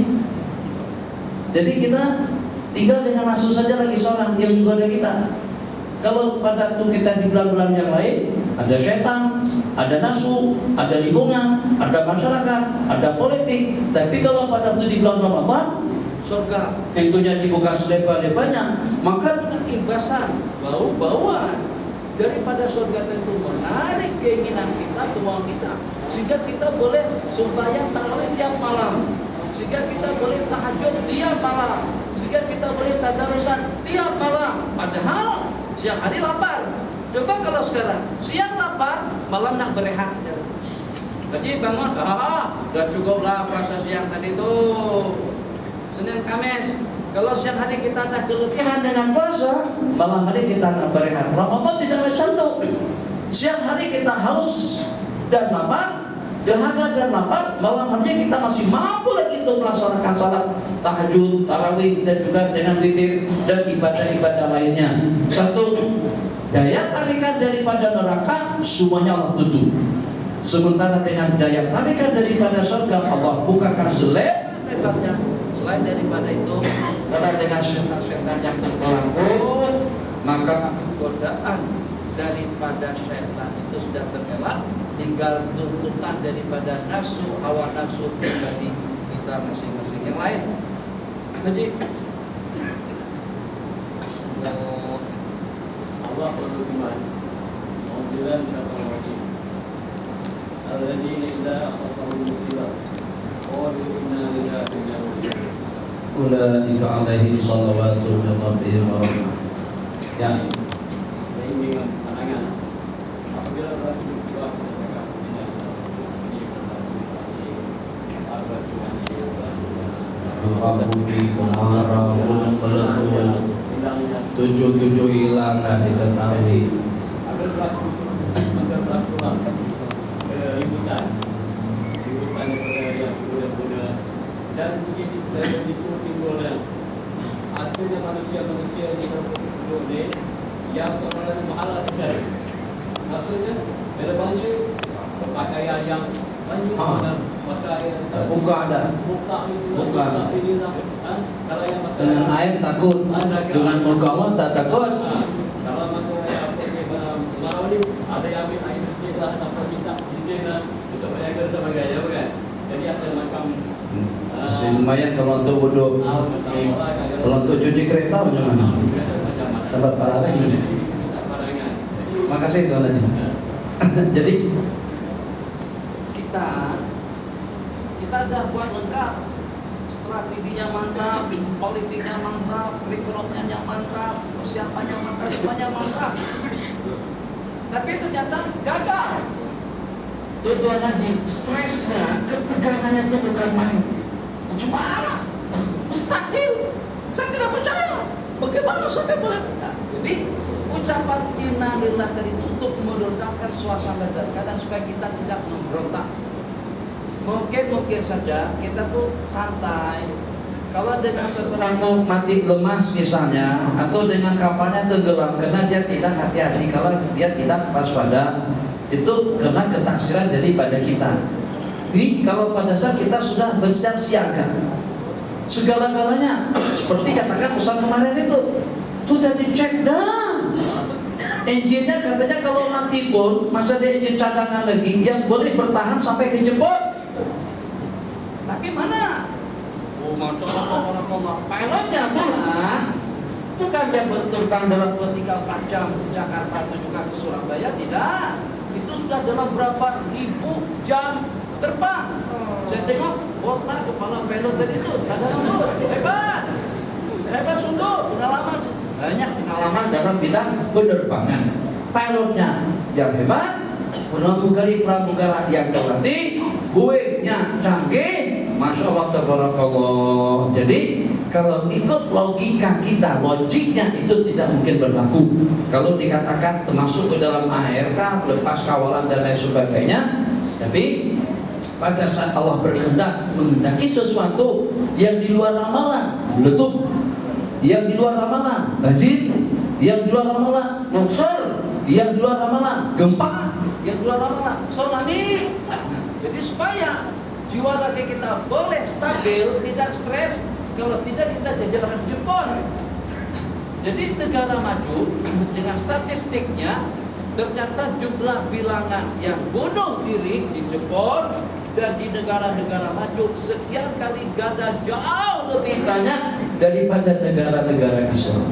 Jadi kita tinggal dengan nafsu saja lagi seorang yang menggoda kita. Kalau pada waktu kita di bulan-bulan yang lain, ada setan, ada nafsu, ada lingkungan, ada masyarakat, ada politik. Tapi kalau pada waktu di bulan Ramadan, surga pintunya dibuka selebar-lebarnya, maka dengan imbasan bau-bauan daripada surga tentu menarik keinginan kita, kemauan kita, sehingga kita boleh sembahyang tarawih tiap malam, sehingga kita boleh tahajud tiap malam, sehingga kita boleh tadarusan tiap malam. Padahal siang hari lapar. Coba kalau sekarang siang lapar, malam nak berehat. Jadi bangun, udah cukup lah puasa siang tadi tuh, Senin Kamis. Kalau siang hari kita ada keletihan dengan puasa, malam hari kita nak berehat. Ramadan tidak macam itu. Siang hari kita haus dan lapar, dahaga dan lapar, malam harinya kita masih mampu lagi untuk melaksanakan salat tahajud, tarawih, dan juga dengan witir dan ibadah-ibadah lainnya. Satu, daya tarikan daripada neraka semuanya Allah tutup. Sementara dengan daya tarikan daripada surga, Allah bukakan selebar-lebarnya. Selain daripada itu, karena dengan setan-setan yang terpelangkut, maka godaan daripada setan itu sudah terelak. Tinggal tuntutan daripada nafsu, hawa nafsu pribadi kita masing-masing yang lain. Jadi Allah berfirman, "Auzubillahi minasyaitonir rajim. Alladzina idza asabahum musibah qalu inna lillahi wa inna ilaihi raji'un." ulaika alaihim shalawatu min rabbihim wa rahmah. Ya. Bimbingan pandangan. Apabila berlaku musibah mereka tidak Bumi kemarau, gunung meletus, tujuh hilang dan diketahui. agar berlaku keributan yang muda-muda dan begitu timbulnya akhirnya manusia di hidup ini yang kemudian mahala terjadi. Maksudnya ada banyak pakaian yang banyak pakaian Buka ada. buka ini lah. Kalau yang Dengan air takut, dengan murka Allah tak takut. kalau masalah malam ini ada yang ambil air kecil lah, apa minta izin lah untuk berniaga sama gaya kan. Jadi ada macam Masih lumayan kalau untuk wudhu. Kalau untuk cuci kereta bagaimana? Dapat pahala lagi. Makasih Tuhan aja. Jadi kita dah buat lengkap, strateginya mantap, politiknya mantap, ekonominya mantap, persiapannya mantap, semuanya mantap. Tapi ternyata gagal. Tuan Haji, stresnya, ketegangannya itu bukan main. Cuma mustahil. Saya tidak percaya. Bagaimana sampai boleh? Nah, jadi ucapan inna lillah tadi itu untuk meredamkan suasana dan kadang supaya kita tidak memberontak. Mungkin saja kita tuh santai. Kalau dengan seseorang mati lemas misalnya, atau dengan kapalnya tenggelam karena dia tidak hati-hati, kalau dia tidak waspada, itu karena ketaksiran daripada kita. Jadi kalau pada saat kita sudah bersiap siaga, segala-galanya seperti katakan Ustaz kemarin itu sudah dicek dah. Engine-nya katanya kalau mati pun masa ada engine cadangan lagi yang boleh bertahan sampai ke Jepang. Tapi mana? Oh, Masya Allah, pilotnya bukan dia berterbang dalam 24 jam di Jakarta atau juga ke Surabaya, tidak. Itu sudah dalam berapa ribu jam terbang. Saya tengok otak kepala pilot tadi itu ada sundut, hebat sundut, pengalaman, banyak pengalaman dalam bidang penerbangan. Pilotnya yang hebat, pramugara yang terlatih, buenya canggih, Masya Allah tabarakallah. Jadi kalau ikut logika kita, logiknya itu tidak mungkin berlaku. Kalau dikatakan termasuk ke dalam ARK, lepas kawalan dan lain sebagainya, tapi pada saat Allah berkehendak menghendaki sesuatu yang di luar ramalan, meletup, yang di luar ramalan, banjir, yang di luar ramalan, longsor, yang di luar ramalan, gempa, yang di luar ramalan, tsunami. Jadi supaya jiwa raga kita boleh stabil, tidak stres, kalau tidak kita jadi orang Jepang. Jadi negara maju dengan statistiknya ternyata jumlah bilangan yang bunuh diri di Jepang dan di negara-negara maju sekian kali ganda jauh lebih banyak daripada negara-negara Islam.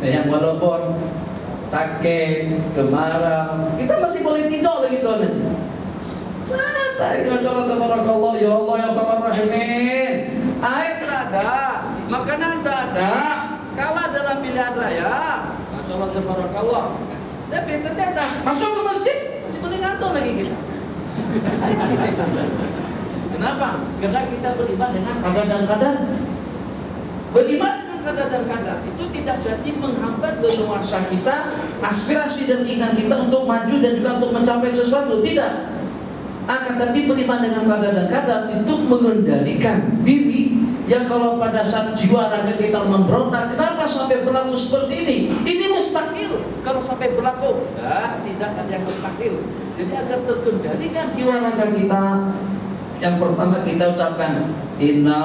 Yang walaupun sakit, kemarau, kita masih boleh tidur gitu aja. Santai, ya Allah, tabarakallah, ya Allah, ya Khabar Rahimin. Air tak ada, makanan tak ada, kalah dalam pilihan raya. Masya Allah, tabarakallah. Tapi ternyata masuk ke masjid masih boleh ngantuk lagi kita. Kenapa? Karena kita beriman dengan qadar dan qadar. Beriman dengan qadar dan qadar itu tidak berarti menghambat leluasa kita, aspirasi dan keinginan kita untuk maju dan juga untuk mencapai sesuatu, tidak. Akan tapi beriman dengan qadar dan qadar itu mengendalikan diri yang kalau pada saat jiwa raga kita memberontak, kenapa sampai berlaku seperti ini? Ini mustahil kalau sampai berlaku. Nah, tidak ada yang mustahil. Jadi agar terkendalikan jiwa raga kita, yang pertama kita ucapkan inna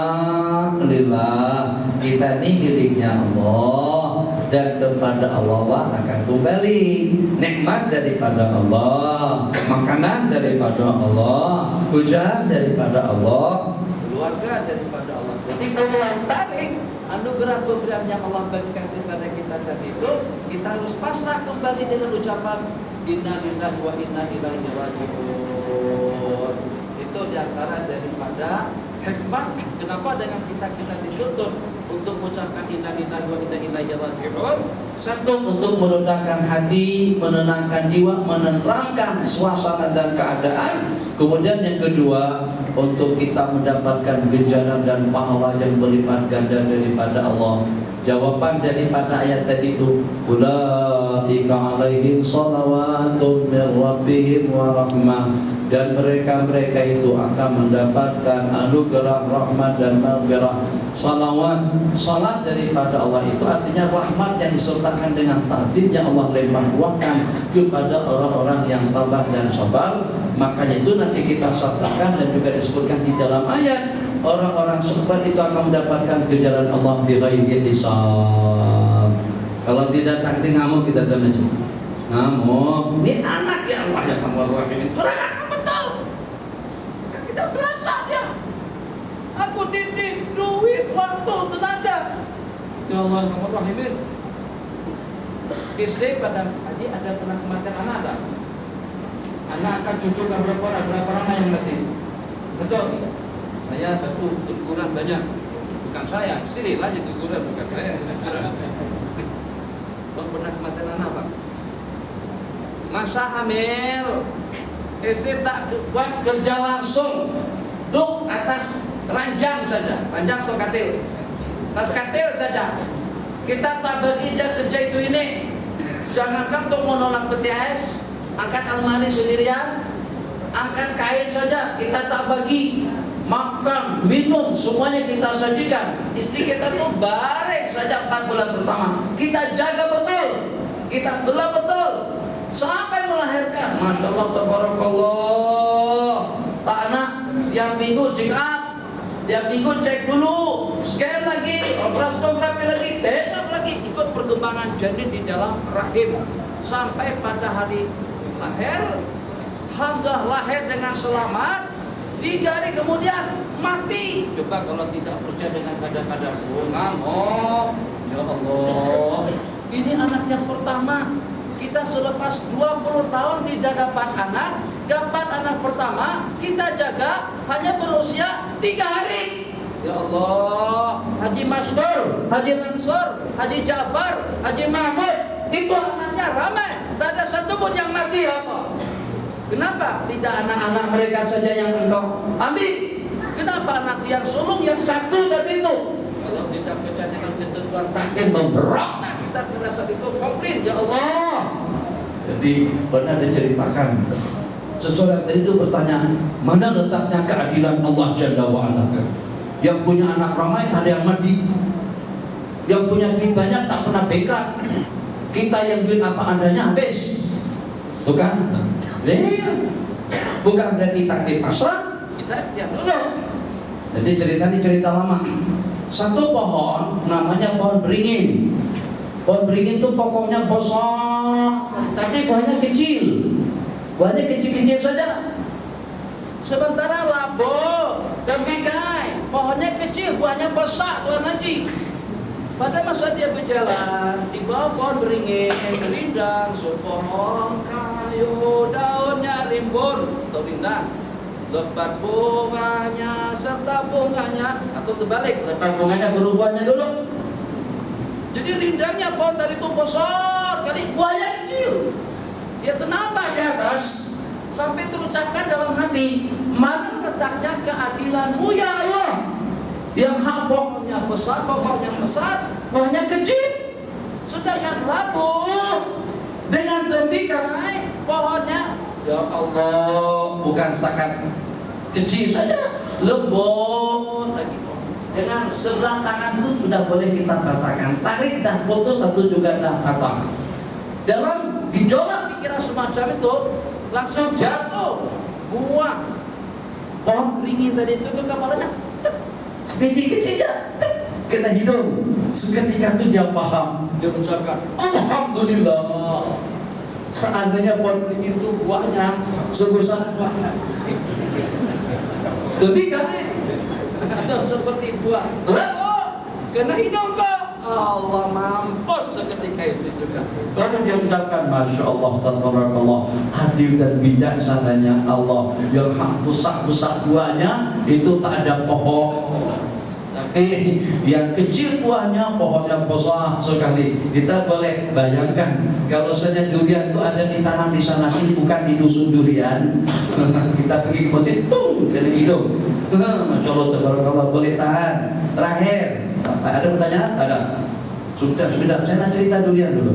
lillah, kita ini miliknya Allah dan kepada Allah akan kembali. Nikmat daripada Allah, makanan daripada Allah, hujan daripada Allah, keluarga daripada Allah. Jadi peluang tarik anugerah pemberian yang Allah bagikan kepada kita tadi itu, kita harus pasrah kembali dengan ucapan inna lillahi wa inna ilaihi raji'un. Itu diantara daripada hikmah kenapa dengan kita dituntut untuk mengucapkan inna lillahi wa inna ilaihi raji'un. Satu, untuk meledakkan hati, menenangkan jiwa, menenteramkan suasana dan keadaan. Kemudian yang kedua, untuk kita mendapatkan ganjaran dan pahala yang berlipat ganda daripada Allah. Jawaban daripada ayat tadi itu, ulaika alaihim shalawatun min rabbihim wa rahmah, dan mereka itu akan mendapatkan anugerah rahmat dan maghfirah. Salawat, salat daripada Allah itu artinya rahmat yang disertakan dengan takdir yang Allah limpahkan kepada orang-orang yang tabah dan sabar. Makanya itu nanti kita sertakan dan juga disebutkan di dalam ayat, orang-orang sabar itu akan mendapatkan ganjaran Allah bighairi hisab. Kalau tidak takdir ngamuk kita teman. Ngamuk, ini anak ya Allah ya Khabar Rahimin. Curang betul. Kan kita berasa dia. Aku didik, duit, waktu, tenaga. Ya Allah Khabar Rahimin. Istri pada haji ada pernah kematian anak ada? Anak akan cucu kan berapa orang yang mati? Satu. Saya satu, keguguran banyak. Bukan saya, istri lah yang keguguran, bukan saya. Bang pernah kematian anak Bang? Masa hamil, istri tak kuat kerja langsung, duduk atas ranjang saja, ranjang atau katil, atas katil saja. Kita tak bagi dia kerja itu ini. Jangankan untuk menolak peti es, angkat almari sendirian, angkat kain saja kita tak bagi. Makan, minum, semuanya kita sajikan. Istri kita tuh bareng saja 4 bulan pertama. Kita jaga betul, kita bela betul sampai melahirkan. Masya Allah, tabarakallah. Tak nak yang minggu check up, yang minggu cek dulu, scan lagi, operasi lagi, tengok lagi, ikut perkembangan janin di dalam rahim sampai pada hari lahir. Alhamdulillah lahir dengan selamat. 3 hari kemudian mati. Coba kalau tidak percaya dengan kadang-kadang ngamuk. Ya Allah, ini anak yang pertama. Kita selepas 20 tahun tidak dapat anak pertama kita jaga hanya berusia 3 hari. Ya Allah, Haji Mastur, Haji Mansur, Haji Ja'far, Haji Mahmud, itu anaknya ramai, tak ada satu pun yang mati. Ya Allah, kenapa tidak anak-anak mereka saja yang engkau ambil? Kenapa anak yang sulung yang satu tadi itu? Kalau tidak percaya dengan ketentuan takdir, memberontak kita merasa itu komplain. Ya Allah. Jadi pernah diceritakan seseorang tadi itu bertanya, mana letaknya keadilan Allah Jalla wa'ala? Yang punya anak ramai tak ada yang mati, yang punya duit banyak tak pernah bankrupt. Kita yang duit apa adanya habis, itu kan? Bukan berarti takdir pasrah, kita ikhtiar dulu. Jadi cerita ini cerita lama. Satu pohon namanya pohon beringin. Pohon beringin itu pokoknya besar, tapi buahnya kecil. Buahnya kecil-kecil saja. Sementara labo, tembikai, pohonnya kecil, buahnya besar, Tuan Haji. Pada masa dia berjalan di bawah pohon beringin, rindang, sepohon kayu, daunnya rimbun atau rindang, lebat bunganya serta bunganya, atau terbalik, lebat bunganya baru buahnya dulu. Jadi rindangnya pohon tadi itu besar, kali buahnya kecil. Dia tenambah di atas sampai terucapkan dalam hati, mana letaknya keadilanmu ya Allah, yang hak pokoknya besar, buahnya kecil. Sedangkan labu dengan tembikai pohonnya, ya Allah, bukan setakat kecil saja, lembut lagi. Dengan sebelah tangan itu sudah boleh kita katakan, tarik dan putus satu juga dah patah. Dalam gejolak pikiran semacam itu, langsung jatuh buah pohon beringin tadi itu ke kepalanya, sebiji kecilnya kena hidung. Seketika itu dia paham, dia mengucapkan Alhamdulillah, seandainya pohon beringin itu buahnya sebesar buahnya demikian atau seperti buah labu kena hidung kok, Allah mampus seketika itu juga. Baru dia ucapkan Masya Allah, tabarakallah, adil dan bijaksananya Allah yang hak besar buahnya itu tak ada pohon, tapi yang kecil buahnya pohonnya besar sekali. Kita boleh bayangkan kalau saja durian itu ada ditanam di sana sini, bukan di dusun durian. Kita pergi ke masjid, kena hidung. Masya Allah, tabarakallah, boleh tahan. Terakhir, ada pertanyaan? Ada. Sudah, saya nak cerita durian dulu.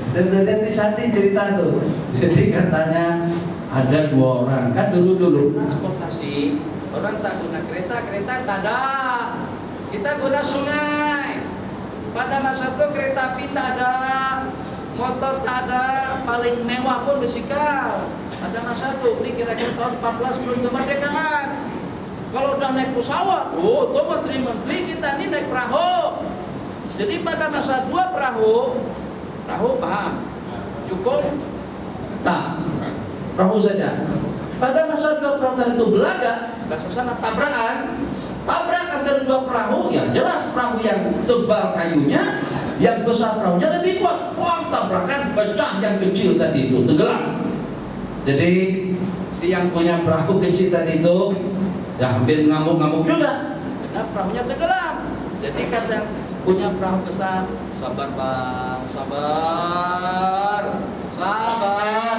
Saya lihat di Sandi cerita tuh. Jadi katanya ada dua orang, kan dulu transportasi, orang tak guna kereta tak ada. Kita guna sungai. Pada masa itu kereta api tak ada, motor tak ada, paling mewah pun bisikal. Pada masa itu, ini kira-kira tahun 14 sebelum kemerdekaan. Kalau udah naik pesawat, tuh menteri-menteri kita ini naik perahu. Jadi pada masa dua perahu paham? Cukup? Tak, perahu saja. Pada masa dua perahu tadi itu belaga, bahasa sana tabrak antara dua perahu, ya jelas perahu yang tebal kayunya, yang besar perahunya lebih kuat. Tabrakan pecah yang kecil tadi itu, tenggelam. Jadi si yang punya perahu kecil tadi itu ya hampir ngamuk-ngamuk juga karena perahunya tenggelam. Jadi kata yang punya perahu besar, sabar bang, sabar,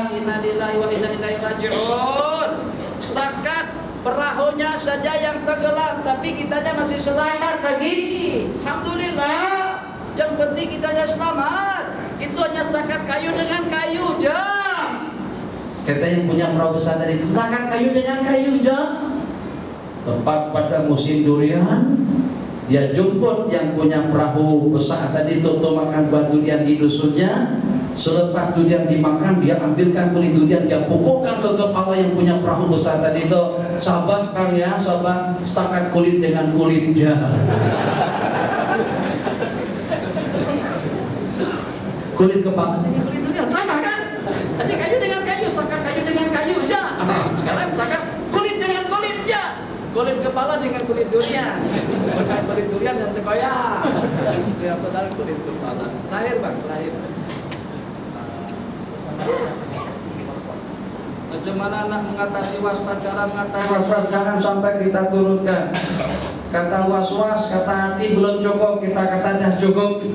inna lillahi wa inna ilaihi raji'un. Setakat perahunya saja yang tenggelam, tapi kitanya masih selamat lagi. Alhamdulillah, yang penting kitanya selamat. Itu hanya setakat kayu dengan kayu aja. Kata yang punya perahu besar tadi, setakat kayu dengan kayu aja. Tepat pada musim durian, dia jemput yang punya perahu besar tadi itu makan buah durian di dusunnya. Selepas durian dimakan, dia ambilkan kulit durian, dia pukulkan ke kepala yang punya perahu besar tadi itu. Sabar Kang ya, sabar, setakat kulit dengan kulitnya. Kulit kepala dengan kulit durian sama kan? Tadi kayu dengan kayu, setakat kayu dengan kayu aja. Sekarang setakat kulit dengan kulitnya. Kulit kepala dengan kulit durian, bukan kulit durian yang terkoyak. Yang total kulit kepala. Terakhir bang, terakhir. Bagaimana anak mengatasi waswas? Cara mengatasi waswas jangan sampai kita turunkan. Kata waswas, kata hati belum cukup, kita kata dah cukup.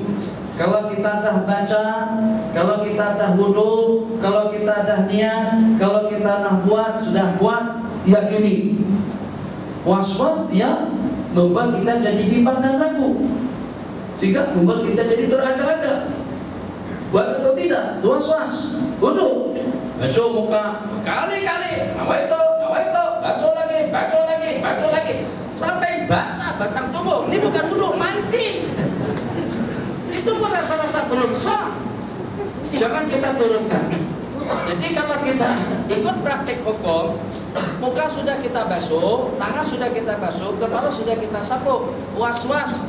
Kalau kita dah baca, kalau kita dah wudu, kalau kita dah niat, kalau kita dah buat, sudah buat, yakini. Was-was dia membuat kita jadi bimbang dan ragu, sehingga membuat kita jadi teragak-agak. Buat atau tidak, itu was-was. Wudu, basuh muka kali-kali, nawaitu, basuh lagi, sampai basah batang tubuh. Ini bukan wudu, mandi. Itu pun rasa-rasa belum sah. Jangan kita turunkan. Jadi kalau kita ikut praktik hukum, muka sudah kita basuh, tangan sudah kita basuh, kepala sudah kita sapu, was-was.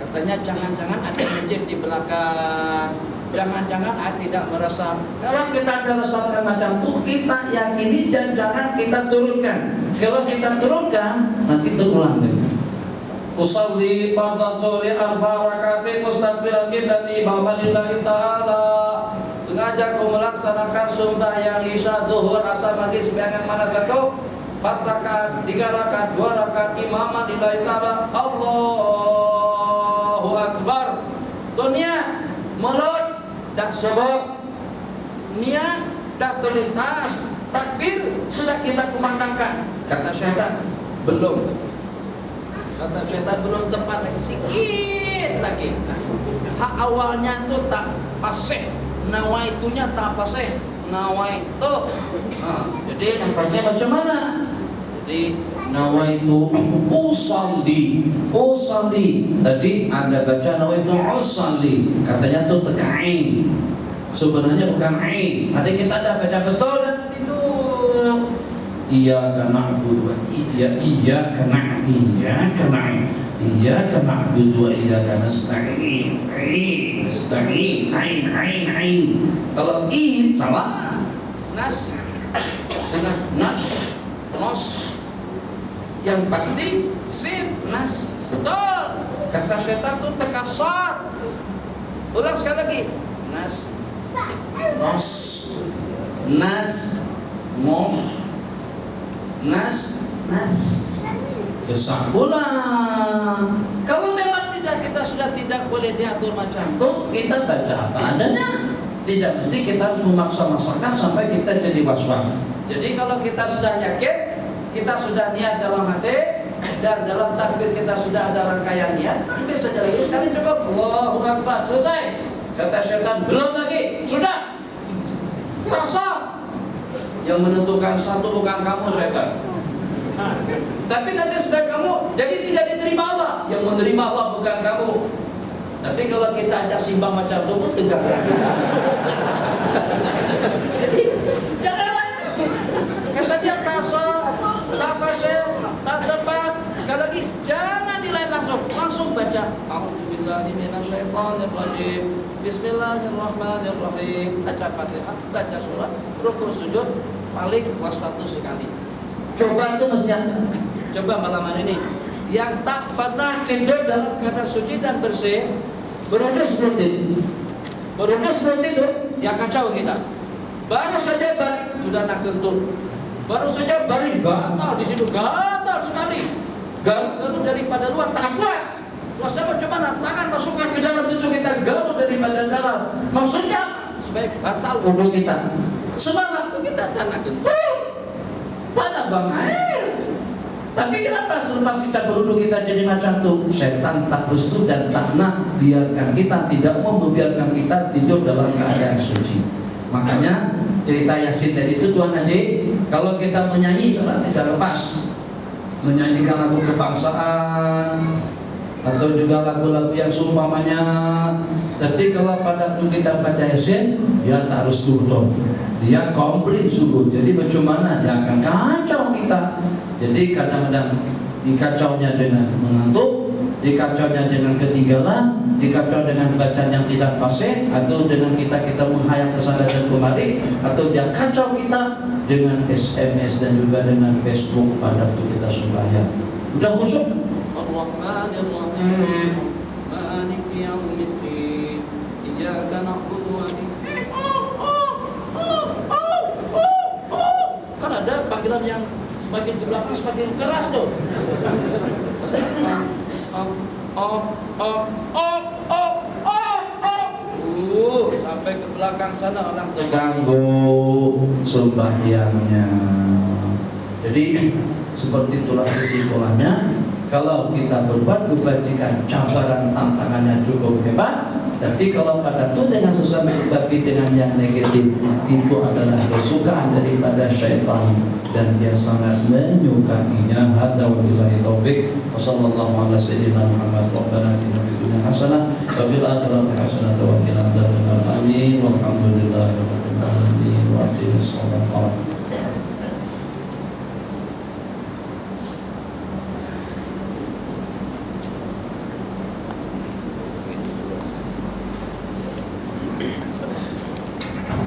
Katanya jangan-jangan ada najis di belakang. Jangan-jangan tidak meresap. Kalau kita ada resapkan macam itu, kita yakini dan jangan kita turunkan. Kalau kita turunkan, nanti terulang deh. Usalli pada sore 4 rakaat mustaqbilal qiblati lillahi ta'ala. Sengaja aku melaksanakan sembahyang isya, zuhur, asar, maghrib sembahyang mana satu? 4 rakaat, 3 rakaat, 2 rakaat imaman lillahi ta'ala. Allahu Akbar. Dunia mulut dah sebut, niat dah terlintas, takbir sudah kita kumandangkan. Kata syaitan belum. Kata syaitan belum tepat lagi, sikit lagi. Hak awalnya itu tak fasih, nawaitunya tak fasih, nawaitu. Jadi fasih macam mana? Jadi nawaitu usalli. Tadi Anda baca nawaitu usalli, katanya tuh tekain. Sebenarnya bukan ain. Tadi kita dah baca betul dan itu. Iyyaka na'budu wa iyyaka na'budu wa iyyaka nasta'in. Ain. Kalau in salah. Nas. Yang pasti sin, nas. Betul. Kata syaitan tuh tekasat. Ulang sekali lagi. Nas. Kesak pula. Kalau memang kita sudah tidak boleh diatur macam itu, kita baca apa adanya. Tidak mesti kita harus memaksa-maksakan sampai kita jadi was-was. Jadi kalau kita sudah yakin, kita sudah niat dalam hati, dan dalam takbir kita sudah ada rangkaian niat, bisa jadi sekali cukup. Allahu Akbar, selesai. Kata syaitan belum lagi, sudah. Rasa yang menentukan satu bukan kamu syaitan. Tapi nanti sudah kamu, jadi tidak diterima Allah. Yang menerima Allah bukan kamu. Tapi kalau kita ajak simbang macam itu pun tegak. Jadi janganlah. Kata dia tak fasih, tak tepat. Sekali lagi jangan dilain langsung baca. A'udzubillahi minasyaitonirrajim. Bismillahirrahmanirrahim. Baca Fatihah, baca surah, rukuk sujud paling wasatu sekali. Coba itu mesti ada. Coba malam ini yang tak pernah tidur dalam keadaan suci dan bersih, berudus rutin tidur, yang kacau kita. Baru saja balik sudah nak kentut. Baru saja balik gatal di situ, gatal sekali. Gatal daripada luar tak puas. Puasnya bagaimana? Tangan masukkan ke dalam situ kita gatal daripada dalam. Maksudnya supaya batal wudu kita. Semalam kita tanah kentut, tanah bang air. Tapi kenapa selepas kita berwudu kita jadi macam itu? Setan tak restu dan tak nak biarkan kita, tidak mau membiarkan kita tidur dalam keadaan suci. Makanya cerita Yasin tadi itu Tuhan Haji, kalau kita menyanyi salah tidak lepas, menyanyikan lagu kebangsaan atau juga lagu-lagu yang seumpamanya. Tapi kalau pada waktu kita baca Yasin, dia tak harus turun, dia komplit sungguh. Jadi bagaimana dia akan kacau kita. Jadi kadang-kadang dikacaunya dengan mengantuk, dikacaunya dengan ketinggalan, dikacau dengan bacaan yang tidak fasih, atau dengan kita menghayal kesana dan kemari, atau dia kacau kita dengan SMS dan juga dengan Facebook pada waktu kita sembahyang. Udah khusyuk. Ar-Rahmanir-Rahim, Maliki Yaumiddin, Iyyaka na'budu wa kan ada panggilan yang semakin ke belakang semakin keras tuh. Sampai ke belakang sana orang terganggu sembahyangnya. Jadi seperti itulah kesimpulannya. Kalau kita berbuat kebajikan, cabaran tantangannya cukup hebat. Tapi kalau pada itu dengan sesama berbagi dengan yang negatif, itu adalah kesukaan daripada syaitan dan dia sangat menyukainya. Hadza wabillahi taufik. Wassallallahu ala sayyidina Muhammad. Rabbana atina fid dunya hasanah wa fil akhirati hasanah wa